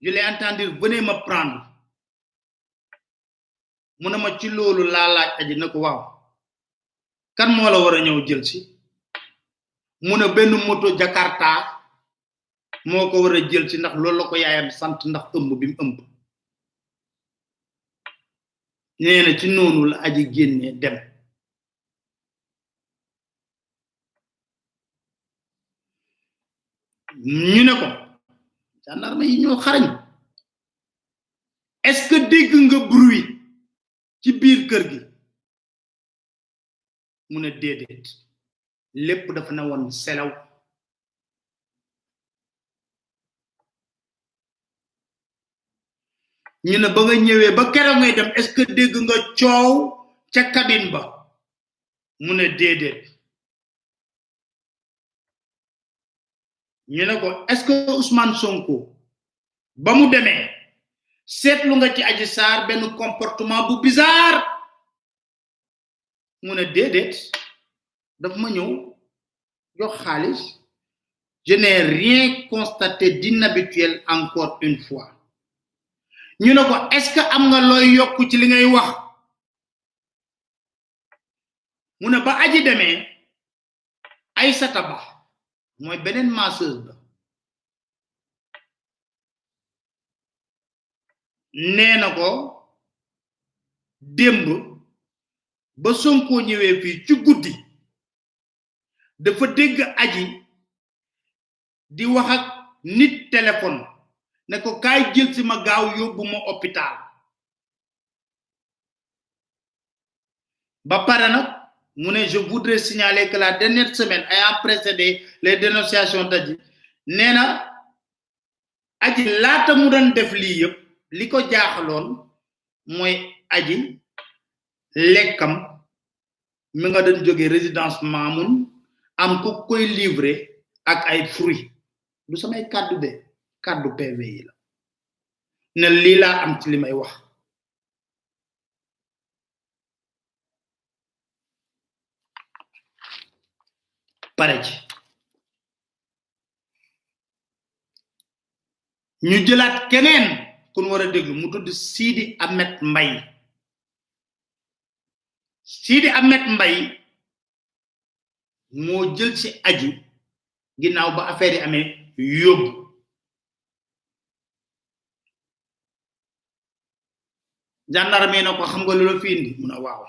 je l'ai entendu venez me prendre mu ne ma ci loolu laa laaj aji na ko waaw kan moo la war a ñëw jël si mu ne benn moto Jakarta moo ko war a jël si ndax loolu la ko yaayam sant ndax ëmb bi mu ëmb nee na ci noonu la aji génnee dem ñu ne ko gendarme yi ñoo xarañ est-ce que dégg nga bruit ci biir kër gi mu ne déedéet lépp dafa na woon selaw ñu ne ba nga ñëwee ba keroog ngay dem est-ce que dégg nga coow ca cabine ba mu ne déedéet ñu ne ko est-ce que Ousmane Sonko ba mu demee seetlu nga ci Adji Sarr benn comportement bu bizarre mu ne déedéet daf ma ñëw jox xaalis je n'ai rien constaté d'inhabituel encore une fois ñu ne ko est-ce que am nga looy yokku ci li ngay wax mu ne ba aji demee Aïssata Ba mooy beneen masseuse ba nee ko démb ba Sonko ñëwee fii ci guddi dafa dégg aji di wax ak nit téléphone ne ko kaay jël si ma gaaw yóbbu ma hôpital ba pare nag mu ne je voudrais signaler que la dernière semaine ayant précédé les dénonciations d'Adji nee na aji laata mu doon def lii yëpp li ko jaaxaloon mooy aji lekkam mi nga doon jóge résidence Mamoun am ku koy livrer ak ay fruits du samay kàddu de kàddu PV yi la ne lii laa am ci li may wax pare ci ñu jëlaat keneen kun war a déglu mu tudd Sidi Ahmed Mbaye Sidi Ahmed Mbaye moo jël ci aji ginnaaw ba affaire yi amee yóbbu gendarme na ko xam nga lu la fi indi mu ne waaw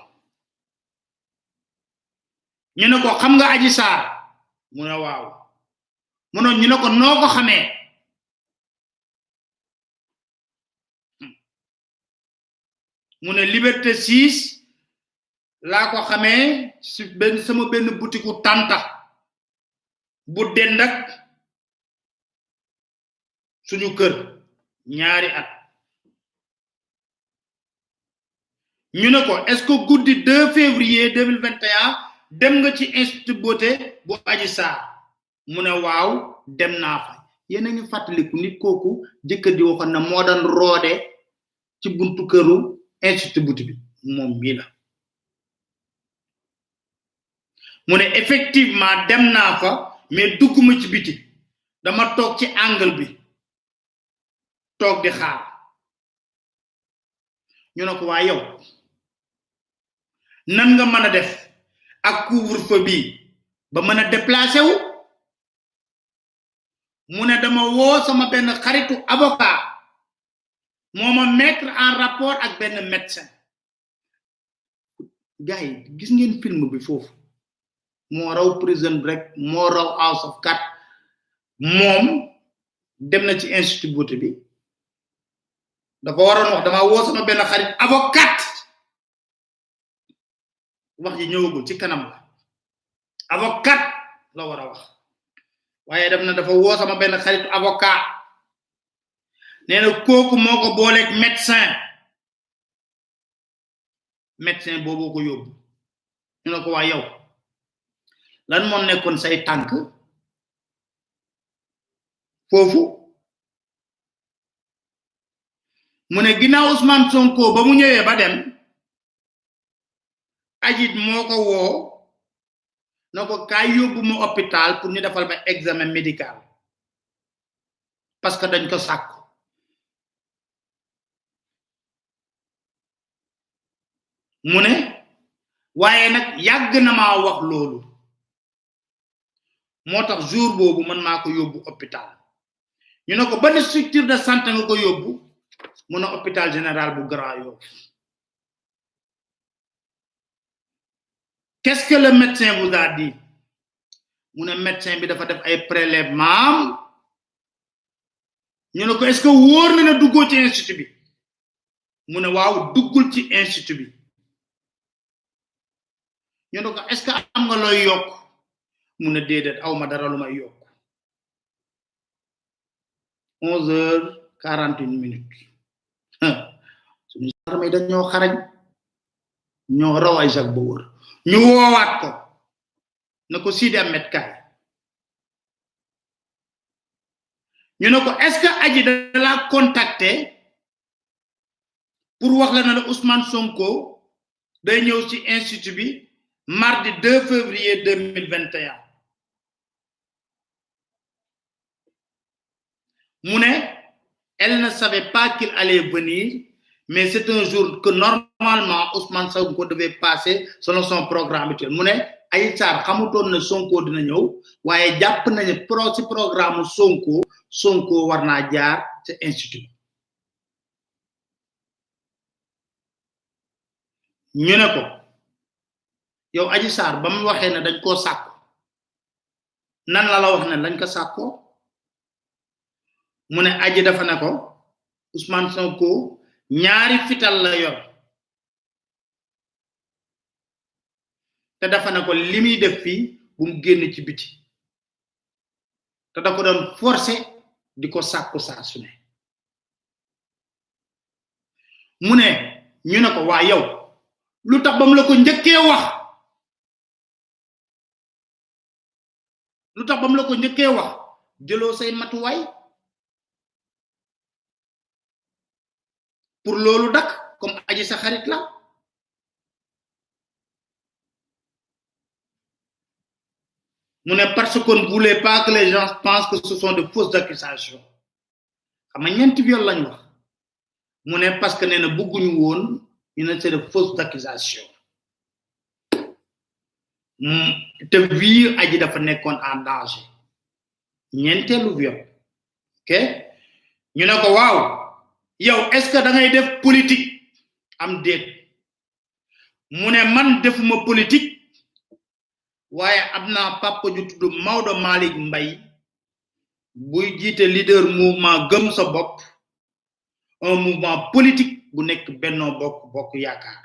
ñu ne ko xam nga Adji Sarr mu ne waaw mu ne ñu ne ko noo ko xamee mu ne Liberté 6 laa ko xamee ci benn sama benn butiku tanta bu dend ak suñu kër ñaari at ñu ne ko est-ce que guddi 2 février 2021 dem nga ci institut beauté bu Adji Sarr mu ne waaw dem naa fa yéen a ngi fàttaliku nit kooku jëkkër di waxoon na moo daan roode ci buntu këru institut beauté bi moom mii la mu ne effectivement dem naa fa mais dugguma ci biti dama toog ci angle bi toog di xaar ñu ne ko waa yow nan nga mën a def ak couvre-feu bi ba mën a déplacé wu mu ne dama woo sama benn xaritu avocat moo ma mettre en rapport ak benn médecin gars yi gis ngeen film bi foofu moo raw Prison Break moo raw House of Cards moom dem na ci institut beauté bi dafa waroon wax dama woo sama benn xarit avocat wax ji ñëwagul ci kanam la avocat la war a wax waaye dem na dafa woo sama benn xaritu avocat nee na kooku moo ko booleeg médecin boobu ko yóbbu ñu ne ko waa yow lan moo nekkoon say tànk foofu mu ne ginnaaw Ousmane Sonko ba mu ñëwee ba dem Adji moo ko woo na ko kaay yóbbu ma hôpital pour ñu defal ma examen médical parce que dañ ko sàkku mu ne waaye nag yàgg na maa wax loolu moo tax jour boobu man maa ko yóbbu hôpital ñu ne ko ban structure de santé nga ko yóbbu mu ne hôpital général bu Grand Yoff qu'est-ce que le médecin vous a dit mu ne médecin bi dafa def ay prélèvement ñu ne ko est-ce que wóor na ne duggoo ci institut bi mu ne waaw duggul ci institut bi ñu ne ko est-ce que am nga looy yokk mu ne déedéet aw ma dara lu may yokk 11h41 suñu armée dañoo xarañ ñoo raw ay Jacques Bauer ñu woowaat ko na ko Sidi Ahmed kaay ñu ne ko est-ce que Adji da la contacté pour wax la na Ousmane Sonko day ñëw ci institut bi mardi 2 février 2021 mu ne elle ne savait pas qu'il allait venir mais c'est un jour que normalement Ousmane Sonko devait passer selon son programme habituel mu ne Adji Sarr xamutoon na Sonko dina ñëw waaye jàpp nañu ci programme Sonko war naa jaar ci institut ñu ne ko yow Adji Sarr bam waxé né dañ ko sakku nan la wax né lañ ko sakko mu né Adji dafa ne ko Ousmane Sonko ñaari fital la yor té dafa ne ko limi def fi bu mu génn ci biti té da ko doon forcer diko sakku sa suné mu né ñu ne ko wa yow lutax bam la ko ñëkke wax lutax bam la ko ñëkke wax jëlo say matuway pour lolu dak comme Adji sa xarit la mu ne parce qu'on ne voulait pas que les gens pensent que ce sont de fausses accusations xam nga ñent viol lañ wax mu ne parce que néna bëgguñu woon ñu ne c'est de fausses accusations te vie Adji dafa nekkon en danger ñentelu viol ok ñu ne ko waaw yow est-ce que da ngay def politique am déet mu ne man defuma politique waye amna papa ju tuddu Maodo Malick Mbaye buy jité leader mouvement gëm sa bop un mouvement politique bu nek benno bok yakar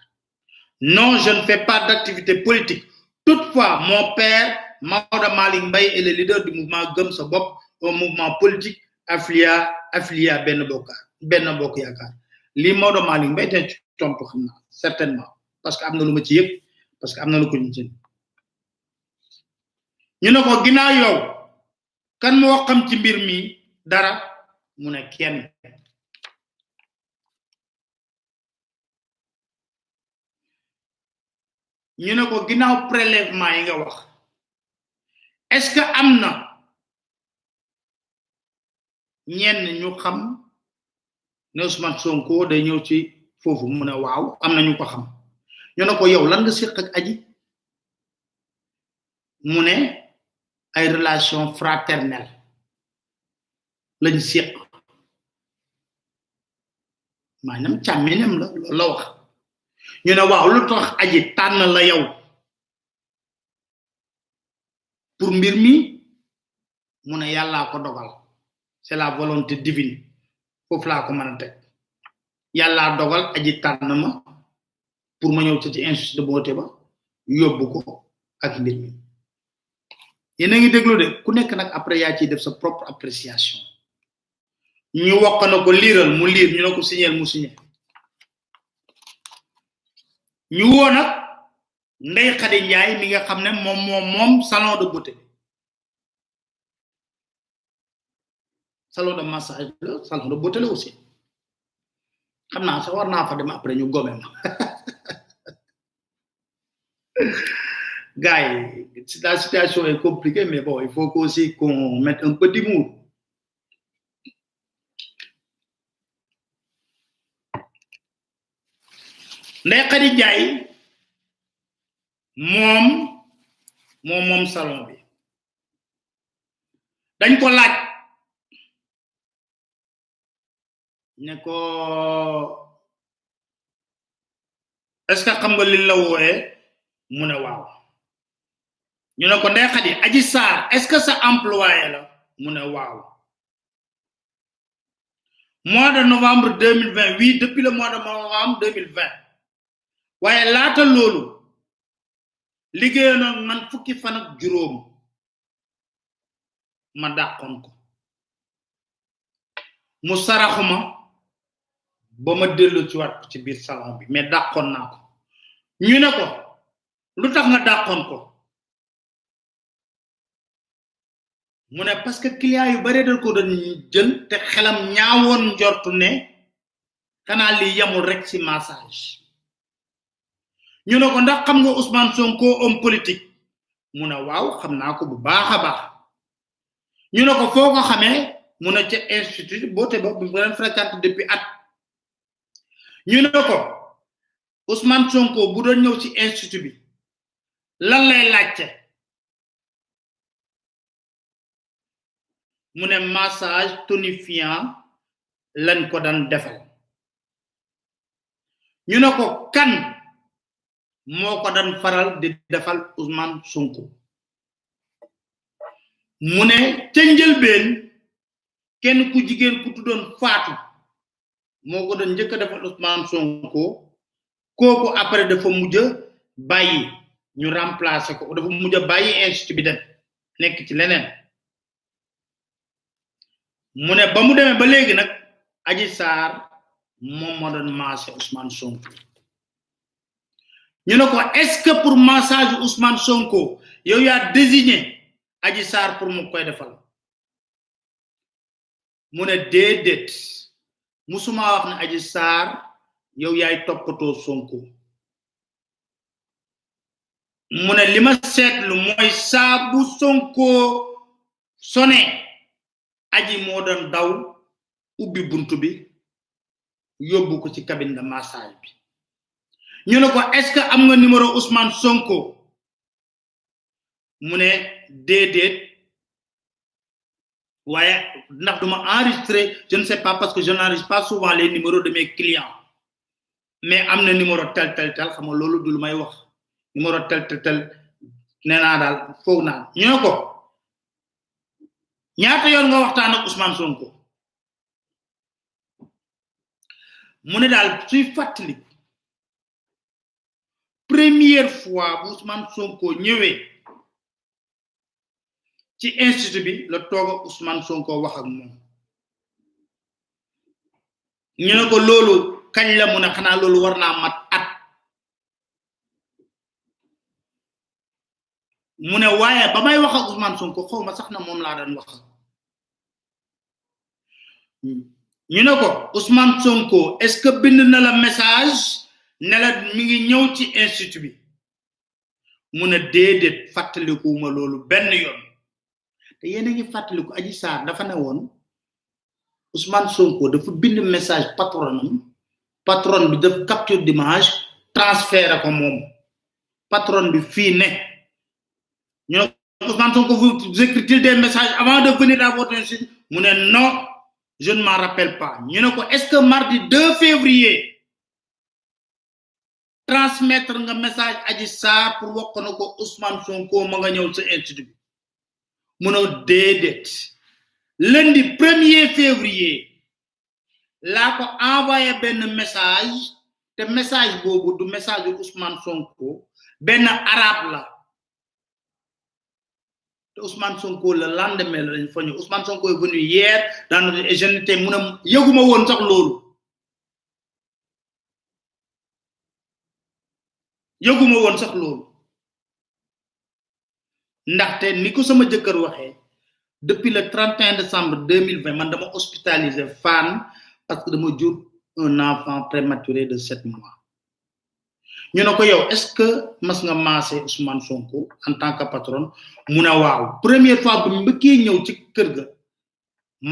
non je ne fais pas d'activité politique toutefois mon père Maodo Malick Mbaye est le leader du mouvement gëm sa bop un mouvement politique affilié à benno bok yakar li Maodo Malick Mbaye té tontu xamna certainement parce que amna luma ci yépp parce que amna lu ko ñu ñu ne ko ginaaw yow kan mo xam ci mbir mi dara mu ne kenn ñu ne ko ginaaw prélèvement yi nga wax est-ce que amna ñenn ñu xam ne Ousmane Sonko day ñëw ci fofu mu ne waaw amna ñu ko xam ñu ne ko yow lan nga séq ak Adji mu ne ay relation fraternelle lañ séq manam chamenem la wax ñu ne waaw lu tax Adji tan la yow pour mbir mi mu ne yalla ko dogal c'est la volonté divine fofu la ko mëna tek yalla dogal Adji tan ma pour ma ñew ci institut de beauté ba yobbu ko ak mbir mi yéna ngi déglu de ku nekk nak après ya ci def sa propre appréciation ñu wax na ko liral mu lire ñu nako signer mu signer ñu wo nak Ndey Khady Ndiaye mi nga xamne mom salon de beauté salon de massage salon de beauté aussi xamna sa war na fa dem après ñu gomé ma Guy, la situation est compliquée, mais bon, il faut aussi qu'on mette un peu d'humour. Ndey Khady Ndiaye mom salon bi dañ ko laaj ne ko est-ce que xam nga li la woyé mu ne waaw ñu ne ko Ndey Khady Adji Sarr est-ce que ça employé la mu ne waaw mois de novembre 2020 oui depuis le mois de novembre 2020 waye laata lolu liggéeyoon man fukki fan ak juroom ma dàqoon ko mu saraxuma ba ma dellu ci wat ci biir salon bi mais dàqoon naa ko ñu ne ko lutax nga dàqoon ko mu ne parce que client yu bari dal ko doon jël te xelam ñaawoon njortu ne xanaa li yamul rek ci massage ñu ne ko ndax xam nga Ousmane Sonko homme politique mu ne waaw xam naa ko bu baaxa baax ñu ne ko foo ko xamee mu ne ca institut beauté ba bu leen fréquente depuis at ñu ne ko Ousmane Sonko bu doon ñëw ci institut bi lan lay laajte mu ne massage tonifiant lañ ko daan defal ñu ne ko kan moko dan faral di defal Ousmane Sonko mune ca njëlbeen kenn ku jigen ku tudon Fatou moko dan njëkk defal Ousmane Sonko koku après dafa mujj bayyi ñu remplacer ko dafa mujj bayyi institut bi dem nek ci leneen mune ba mu demee ba légui nak Adji Sarr mom mo don massé Ousmane Sonko ñu ne ko est-ce que pour massage Ousmane Sonko yow ya désigné Adji Sarr pour mu koy defal mu ne déedéet musuma wax ne Adji Sarr yow yaay toppatoo Sonko mu ne lima seetlu mooy saa bu Sonko sone Adji moo doon daw ubbi buntu bi yóbbu ko ci cabine de massage bi ñu ne ko est-ce que am nga numéro Ousmane Sonko mu ne déedéet waaye ndax duma enregistrer je ne sais pas parce que je n'enregistre pas souvent les numéros de mes clients mais am na numéro tel xam nga loolu du lu may wax numéro tel nee naa daal foog naa ñu ne ko ñaata yoon nga waxtaan ak Ousmane Sonko mu ne daal suy fàttali première fois bu Ousmane Sonko ñëwee ci institut bi la toog ak Ousmane Sonko wax ak moom ñu ne ko loolu kañ la mu ne xanaa loolu war naa mat at mu ne waaye ba may wax ak Ousmane Sonko xaw ma sax na moom laa daan wax ñu ne ko Ousmane Sonko est-ce que bind na la message ne la mi ngi ñëw ci institut bi mu ne déedéet fàttalikuwuma loolu benn yoon te yéen a ngi fàttaliku Adji Sarr dafa ne woon Ousmane Sonko dafa bind message patron bi def capture d'image transféré ko moom patron bi fii ne ñu ne Ousmane Sonko vous écrit-il des messages avant de venir à votre institut mu ne non je ne m'en rappelle pas ñu ne ko est-ce que mardi 2 février transmettre nga message Adji Sarr pour wax na ko Ousmane Sonko ma nga ñëw sa institut bi mu ne déedéet lundi 1er février laa ko envoyé benn message te message boobu du message Ousmane Sonko benn arabe la te Ousmane Sonko le lendemain lañ fa ñu Ousmane Sonko est venu hier dans notre jeunité mu ne yëguma woon sax loolu yëguma woon sax loolu ndaxte ni ko sama jëkkër waxee depuis le 31 décembre 2020 man dama hospitalisé Fann parce que dama jur un enfant prématuré de 7 mois ñu ne ko yow est-ce que mas nga massé Ousmane Sonko en tant que patron mu ne waaw première fois bu mbëkkee ñëw ci kër ga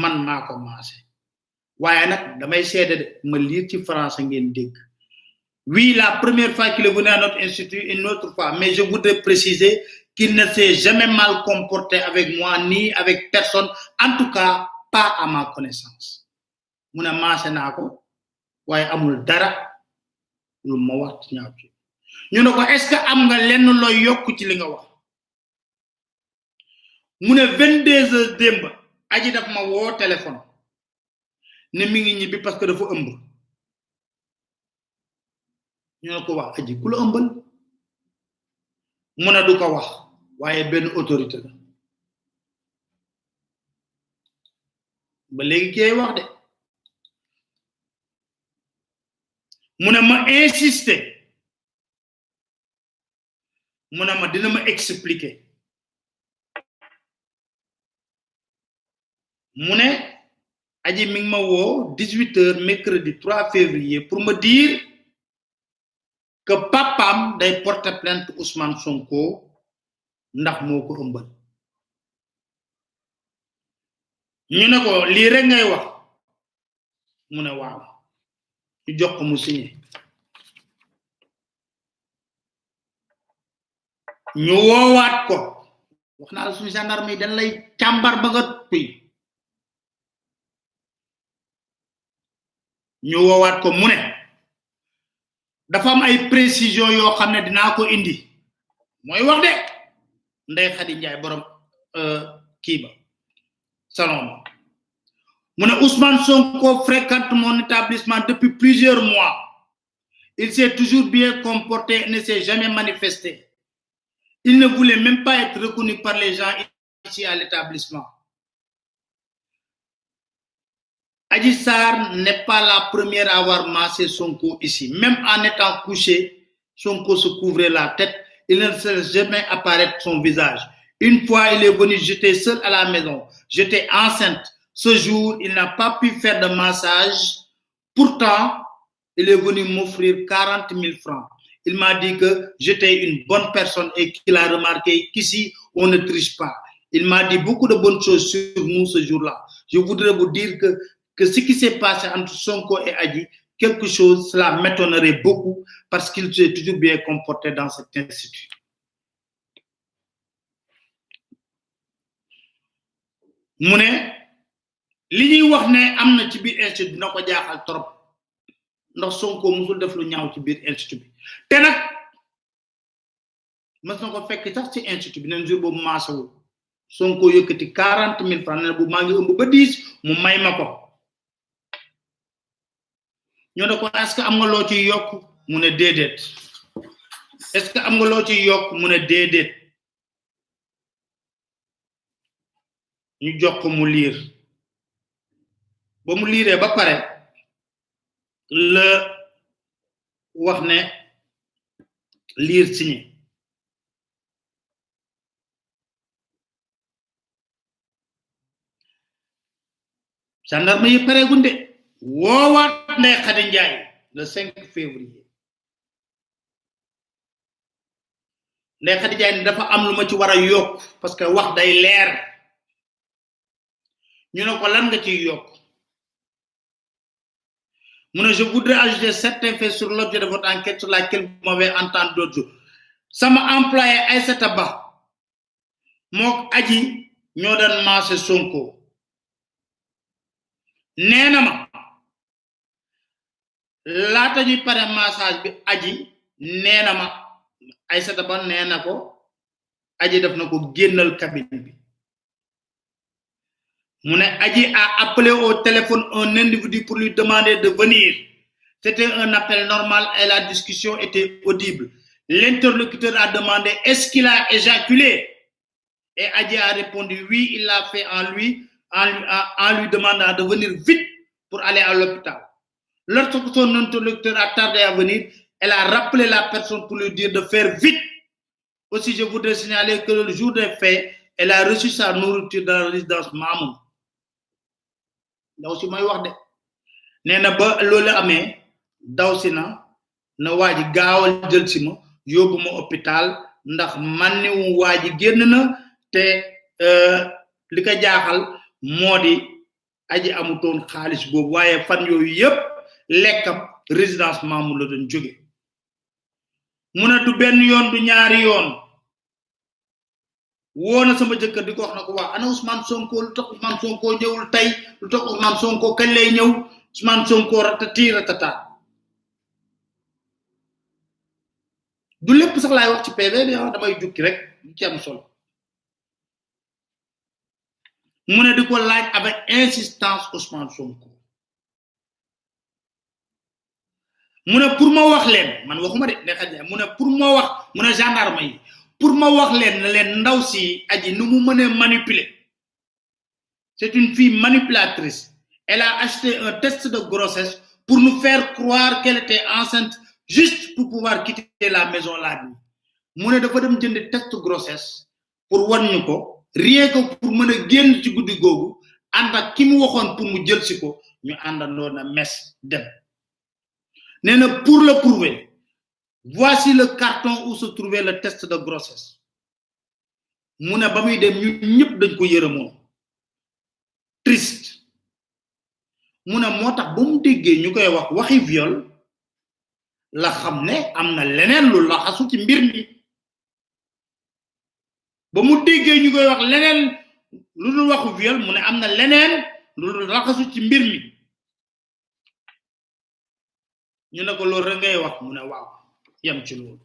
man maa ko massé waaye nag damay seede de ma lire ci français ngeen dégg oui la première fois qu'il est venu à notre institut une autre fois mais je voudrais préciser qu'il ne s'est jamais mal comporté avec moi ni avec personne en tout cas pas à ma connaissance mu ne massé naa ko waaye amul dara lu ma wax ci ñaaw ci ñu ne ko est-ce que am nga lenn looy yokk ci li nga wax mu ne 22 heures démb Adji daf ma woo téléphone ne mi ngi ñibbi parce que dafa ëmb ñu ne ko wax Adji ku la ëmbal mu ne du ko wax waaye benn autorité la ba léegi kay wax de mu ne ma insister mu ne ma dina ma expliquer mu ne Adji mi ngi ma woo 18h mercredi 3 février pour me dire que papam day porter plainte Ousmane Sonko ndax moo ko ëmbal ñu ne ko lii rek ngay wax mu ne waaw ñu jox ko mu signé ñu woowaat ko wax naa la suñu gendarme yi dañ lay càmbar ba nga tuy ñu woowaat ko mu ne dafa am ay précision yoo xam ne dinaa ko indi mooy wax de Ndeye Khady Ndiaye borom kii ba salon ba mu ne Ousmane Sonko fréquente mon établissement depuis plusieurs mois. Il s'est toujours bien comporté et ne s'est jamais manifesté. Il ne voulait même pas être reconnu par les gens ici à l'établissement. Adji Sarr n'est pas la première à avoir massé Sonko ici. Même en étant couché, Sonko se couvrait la tête. Il ne laissait jamais apparaître son visage. Une fois, il est venu, j'étais seul à la maison. J'étais enceinte. Ce jour, il n'a pas pu faire de massage. Pourtant, il est venu m'offrir 40 000 francs. Il m'a dit que j'étais une bonne personne et qu'il a remarqué qu'ici, on ne triche pas. Il m'a dit beaucoup de bonnes choses sur nous ce jour-là. Je voudrais vous dire que ce qui s'est passé entre Sonko et Adji, quelque chose, cela m'étonnerait beaucoup parce qu'il s'est toujours bien comporté dans cet institut. Mu ne li ñuy wax ne am na ci biir institut dina ko jaaxal trop ndax Sonko musul def lu ñaaw ci biir institut bi te nag mas na ko fekk sax ci institut bi neen jour boobu maasawul Sonko yëkkati 40 000 francs ne bu maa ngi ëmb ba 10 mu may ma ko ñoo ne ko est-ce que am nga loo ciy yokk mu ne déedéet est-ce que am nga loo ciy yokk mu ne déedéet ñu jox ko mu lire ba mu lire ba pare le wax ne lire signé gendarme yi pare gunde woowaat Ndeye Khady Ndiaye le 5 février Ndeye Khady Ndiaye dafa am lu ma ci war a yokk parce que wax day leer ñu ne ko lan nga ciy yokk mu ne je voudrais ajouter certains faits sur l'objet de votre enquête sur laquelle vous m'avez entendu d'autres jours sama employé Aïssata Ba mook Adji ñoo doon maase Sonko nee na ma laata ñuy pare massage bi Adji nee na ma Aïssata Ba nee na ko Adji def na ko génnal cabine bi mu ne Adji a appelé au téléphone un individu pour lui demander de venir. C'était un appel normal et la discussion était audible. L'interlocuteur a demandé est-ce qu'il a éjaculé et Adji a répondu oui, il l'a fait en lui demandant de venir vite pour aller à l'hôpital. Lorsque son interlocuteur a tardé à venir, elle a rappelé la personne pour lui dire de faire vite. Aussi, je voudrais signaler que le jour des faits, elle a reçu sa nourriture dans la résidence Mamoun. Daw si may wax de neena ba lolou amé daw si na waji gaawal jël ci ma yobuma hôpital ndax manni waji genn na te li ka jaaxal modi Adji amutoon xaliss bobu waye fan yoyu yépp lekkam résidence Mamoun la doon joggé muna du ben yoon du ñaari yoon wona sama jëkkër diko wax nako wa ana Ousmane Sonko lu tax Ousmane Sonko ñewul tay lu tax Ousmane Sonko kañ lay ñew Ousmane Sonko ratata du lepp sax lay wax ci PV bi damay jukki rek ci am solo mu ne diko laaj avec insistance Ousmane Sonko mu ne pour ma wax len man waxuma de ne xaj mu ne pour ma wax mu ne gendarme yi pour ma wax len ndaw si Adji nu mu mëne manipuler c'est une fille manipulatrice elle a acheté un test de grossesse pour nous faire croire qu'elle était enceinte juste pour pouvoir quitter la maison la nuit mu ne dafa dem jënd test de grossesse pour wan ñu ko rien que pour mëna génn ci guddi gogu and ak ki mu waxon pour mu jël ci ko ñu andando na mes dem néna pour le prouver voici le carton où se trouvait le test de grossesse mu ne bamuy dem ñu ñëpp dañ ko yërëmoon triste mu ne motax bu mu déggé ñukoy wax waxi viol la xamné amna leneen lu la xasu ci mbir mi ba mu déggé ñukoy wax leneen lu dul waxu viol mu ne amna leneen lu la xasu ci mbir mi ñu ne ko loolu rek ngay wax mu ne waaw yam ci loolu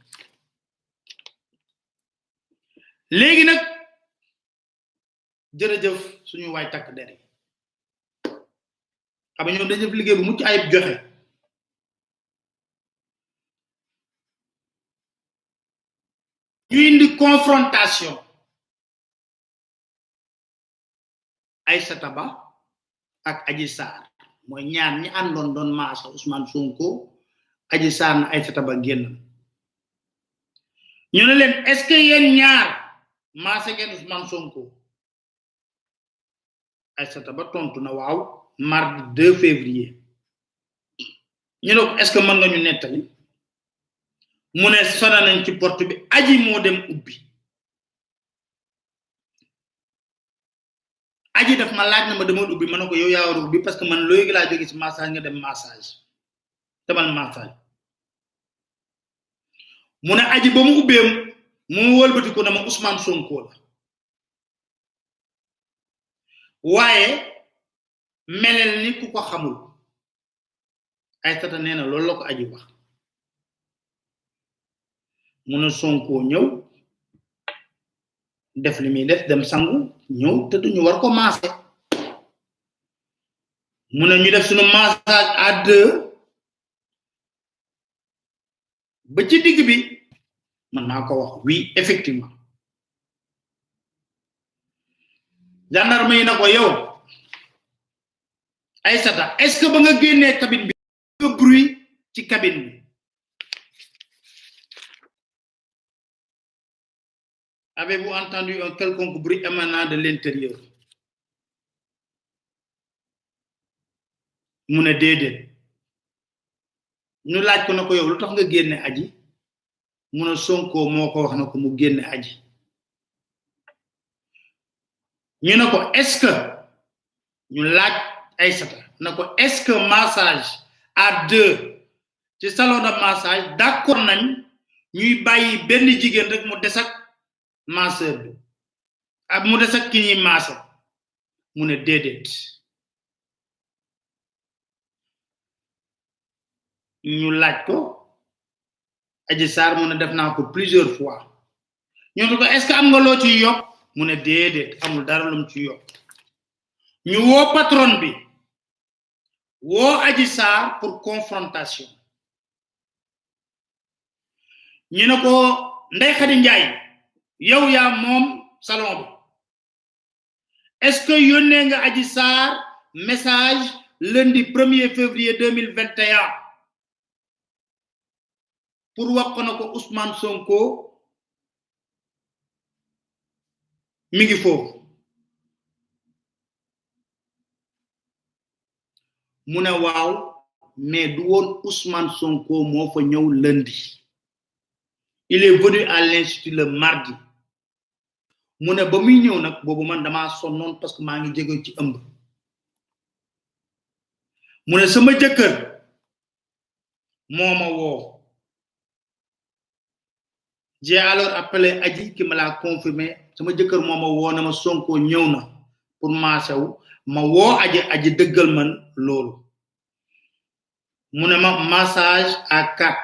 léegi nag jërëjëf suñu waay takk der yi xam ñoom dañu def liggéey bu mucc ayib joxe ñu indi confrontation Aïssata Ba ak Adji Sarr mooy ñaar ñi àndoon doon maasa Ousmane Sonko Adji Sarr na Aïssata Ba génn ñu ne leen est-ce que yéen ñaar maasa ngeen Ousmane Sonko Aïssata Ba tontu na waaw mardi 2 février ñu ne ko est-ce que mën nga ñu nettali mu ne sona nañ ci porte bi Adji moo dem ubbi Adji daf ma laaj na ma dama ubbi ma ne ko yow yaa war a ubbi parce que man léegi laa jóge ci massage nga dem massage demal massage mu ne Adji ba mu ubbee mu wëlbati ko dama Ousmane Sonko la waaye melel ni ku ko xamul Aïssata nee na loolu la ko Adji wax mu ne Sonko ñëw def li muy def dem sangu ñëw te duñu war ko maase mu ne ñu def suñu massage à 2 ba ci digg bi man maa ko wax oui effectivement gendarme yi na ko yow Aïssata est-ce que ba nga génnee cabine bi nga bruit ci cabine bi avez-vous entendu un quelconque bruit émanant de l'intérieur mu ne déedéet ñu laaj ko na ko yow lu tax nga génne Adji mu ne Sonko moo ko wax na ko mu génne Adji ñu ne ko est-ce que ñu laaj Aïssata na ko est-ce que massage à 2 ci salon de massage d'accord nañ ñuy bàyyi benn jigéen rek mu des ak masseur bi ak mu des ak ki ñuy massé mu ne déedéet ñu laaj ko Adji Sarr mu ne def naa ko plusieurs fois ñu ne ko est-ce que am nga loo ci yokk mu ne déedéet amul dara lu mu ci yokk ñu woo patron bi woo Adji Sarr pour confrontation ñu ne ko Ndeye Khady Ndiaye yow yaa moom salon bi est-ce que yónnee nga Adji Sarr message lundi 1er février 2021 pour wax ko na ko Ousmane Sonko mi ngi foofu mu ne waaw mais du woon Ousmane Sonko moo fa ñëw lundi il est venu à l'institut le mardi mu ne ba muy ñëw nag boobu man damaa sonnoon parce que maa ngi jóge ci ëmb mu ne sama jëkkër moo ma woo j'ai alors appelé Adji qui me l'a confirmé sama jëkkër moo ma woo na ma Sonko ñëw na pour maasew ma woo Adji dëggal man loolu mu ne ma massage à 4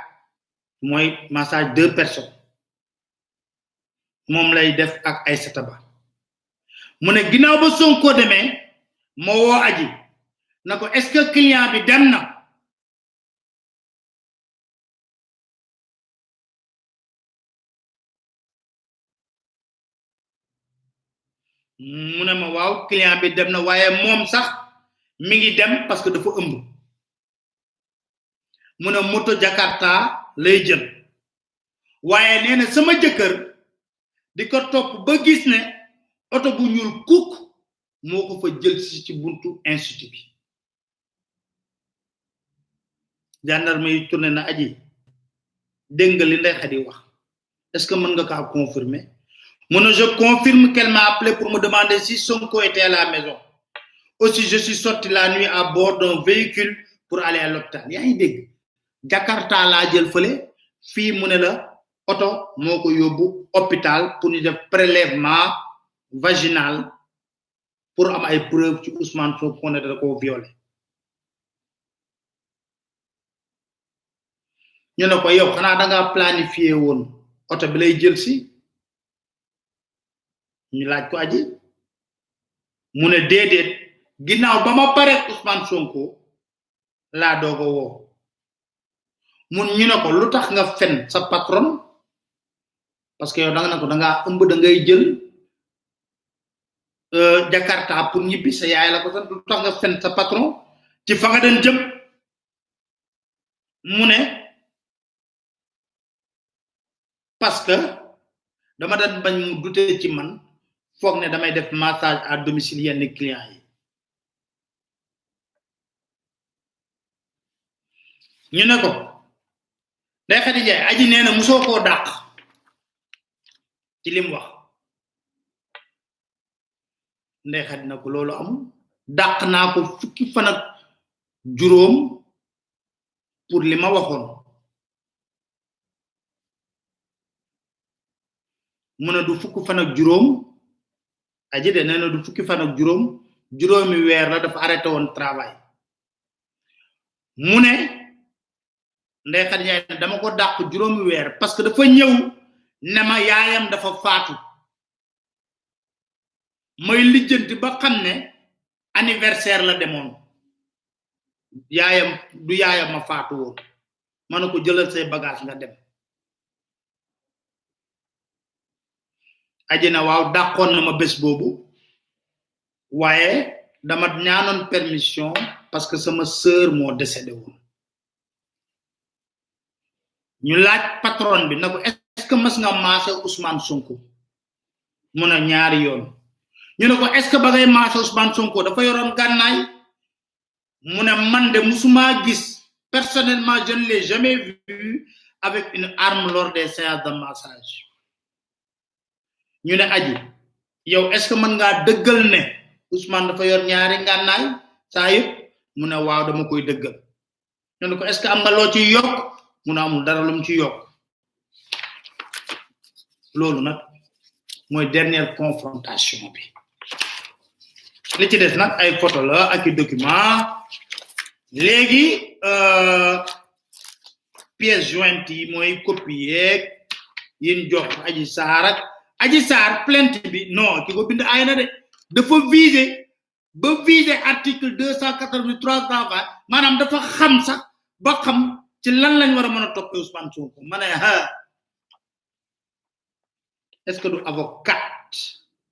mooy massage 2 personnes moom lay def ak Aïssata Ba mu ne ginnaaw ba Sonko demee ma woo Adji na ko est-ce que client bi dem na mu ne ma waaw client bi dem na waaye moom sax mi ngi dem parce que dafa ëmb mu ne moto Jakarta lay jël waaye nee na sama jëkkër di ko topp ba gis ne oto bu ñuul kuk moo ko fa jël ci buntu institut bi gendarme yi tourné na Adji dégg nga li Ndeye Khady wax est-ce que mën nga kaa confirmer mu ne je confirme qu'elle m'a appelé pour me demander si Sonko était à la maison aussi je suis sorti la nuit à bord d'un véhicule pour aller à l'hôpital yaa ngi dégg Jakarta laa jël fële fii mu ne la oto moo ko yóbbu hôpital pour ñu def prélèvement vaginal pour am ay preuve ci Ousmane Sonko ne da ko violé ñu ne ko yow xanaa da nga planifié woon oto bi lay jël si ñu laaj ko aji mu ne déedéet ginnaaw ba ma pare Ousmane Sonko laa doogo woo mun ñu ne ko lu tax nga fen sa patron parce que yow da nga ne ko da ngaa ëmb da ngay jël Jakarta pour ñibbi sa yaay la ko sant lu tax nga fen sa patron ci fa nga den jëm mu ne parce que dama daan bañ mu douter ci man foog ne damay def massage à domicile yenn client yi ñu ne ko day Khady Ndiaye aji nee na musoo koo dàq ci lim wax ndey Khady na ko loolu amul dàq naa ko fukki fan ak juróom pour li ma waxoon mu ne du fukki fan ak juróom aji de nee na du fukki fan ak juróom juróomi weer la dafa arrêté woon travail mu ne ndey Khady Ndiaye dama ko dàq juróomi weer parce que dafa ñëw ne ma yaayam dafa faatu may lijjanti ba xam ne anniversaire la demoon yaayam du yaayam ma faatu woon ma ne ko jëlal say bagage nga dem aji na waaw dàqoon na ma bés boobu waaye dama ñaanoon permission parce que sama sœur moo décédé woon ñu laaj patron bi na ko est-ce que mas nga maase Ousmane Sonko mu ne ñaari yoon ñu ne ko est-ce que ba ngay maase Ousmane Sonko dafa yoroon gànnaay mu ne man de musuma gis personnellement je ne l'ai jamais vu avec une arme lors des séances de massage ñu ne aji yow est-ce que mën ngaa dëggal ne Ousmane dafa yor ñaari gànnaay saa yëpp mu ne waaw dama koy dëggal ñu ne ko est-ce que am nga loo ci yokk mu ne amul dara lu mu ci yokk loolu nag mooy dernière confrontation bi li ci des nag ay photo la ak i document léegi pièce jointe yi mooy copier yin jox aji saar ak aji saar plainte bi non ki ko bind ay na de dafa viser article 283 travail maanaam dafa xam sax ba xam ci lan lañ war a mën a toppee Ousmane Sonko ma ne est-ce que du avocat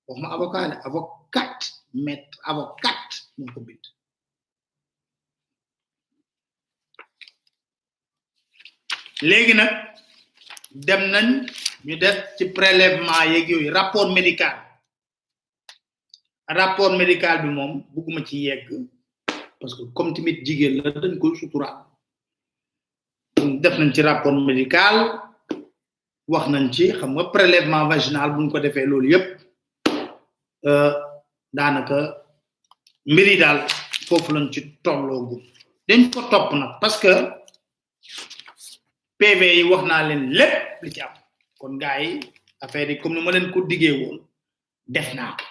wax ma avocat ne avocat maître avocat moo ko bind léegi nag dem nañ ñu def ci prélèvement yeeg yooyu rapport médical bi moom bugguma ci yegg parce que comme tamit jigéen la dañ koy suturaal def nañ ci rapport médical wax nañ ci xam nga prélèvement vaginal buñ ko defee loolu yépp daanaka mbiri daal foofu lañ ci tolloogu dañ ko topp nag parce que PV yi wax naa leen lépp li ci am kon gars yi affaire yi comme ni ma leen ko diggee woon def naa ko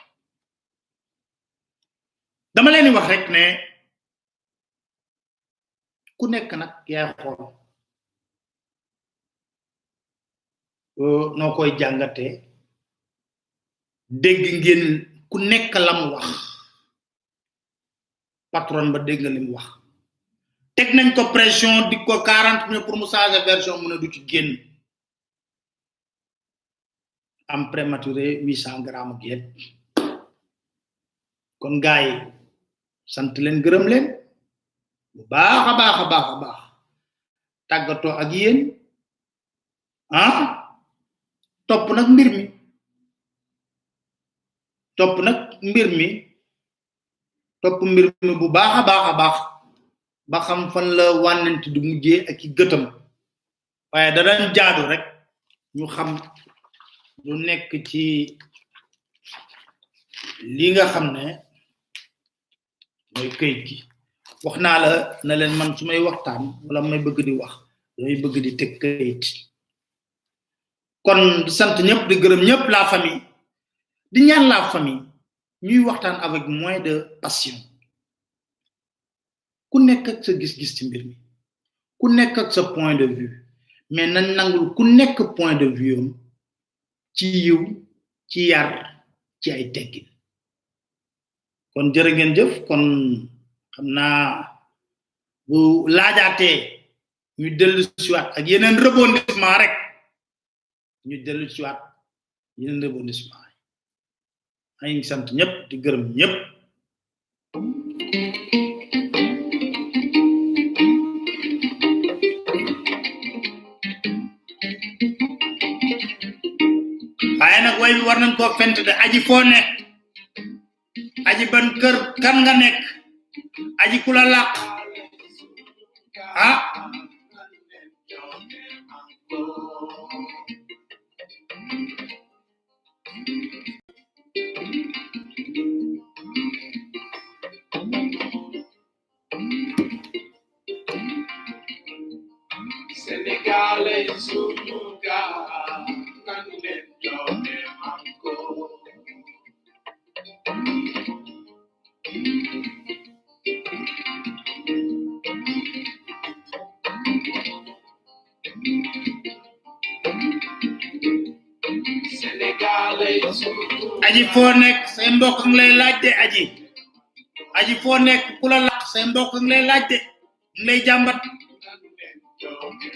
dama leen di wax rek ne ku nekk nag yaay xool noo koy jàngatee dégg ngeen ku nekk lam wax patron ba dégg nga lim wax teg nañ ko pression di ko 40 minutes pour mu changer version mu ne du ci génn am prématuré 800 grammes ak yépp kon gaay sant leen gërëm leen bu baax a baax tàggatoo ak yéen topp nag mbir mi bu baax a baax ba xam fan la wànnante du mujjee ak i gëtam waaye da dañ jaadu rek ñu xam lu nekk ci li nga xam ne mooy këyit gi wax naa la na leen man su may waxtaan wala may bëgg di wax damay bëgg di teg këyit kon di sant ñëpp di gërëm ñëpp la famille di ñaan la famille ñuy waxtaan avec moins de passion ku nekk ak sa gis-gis ci mbir mi ku nekk ak sa point de vue mais nañ nangul ku nekk point de vue am ci yiw ci yar ci ay teggin kon jërë ngeen jëf kon xam naa bu laajaatee ñu dellu ci waat ak yeneen rebondissement rek ñu dellu ci waat yeneen rebondissement ay ngi sant ñëpp di gërëm ñëpp waaye nag way bi war nañ koo fent de aji foo nekk aji ban kër kan nga nekk aji ku la làq ah Senegalese sunuga kanen jone manko Senegalese sunuga aji foo nekk say mbokk ngi lay laaj de aji foo nekk ku la làq say mbokk ngi lay laaj de ngi lay jàmbat kanen jone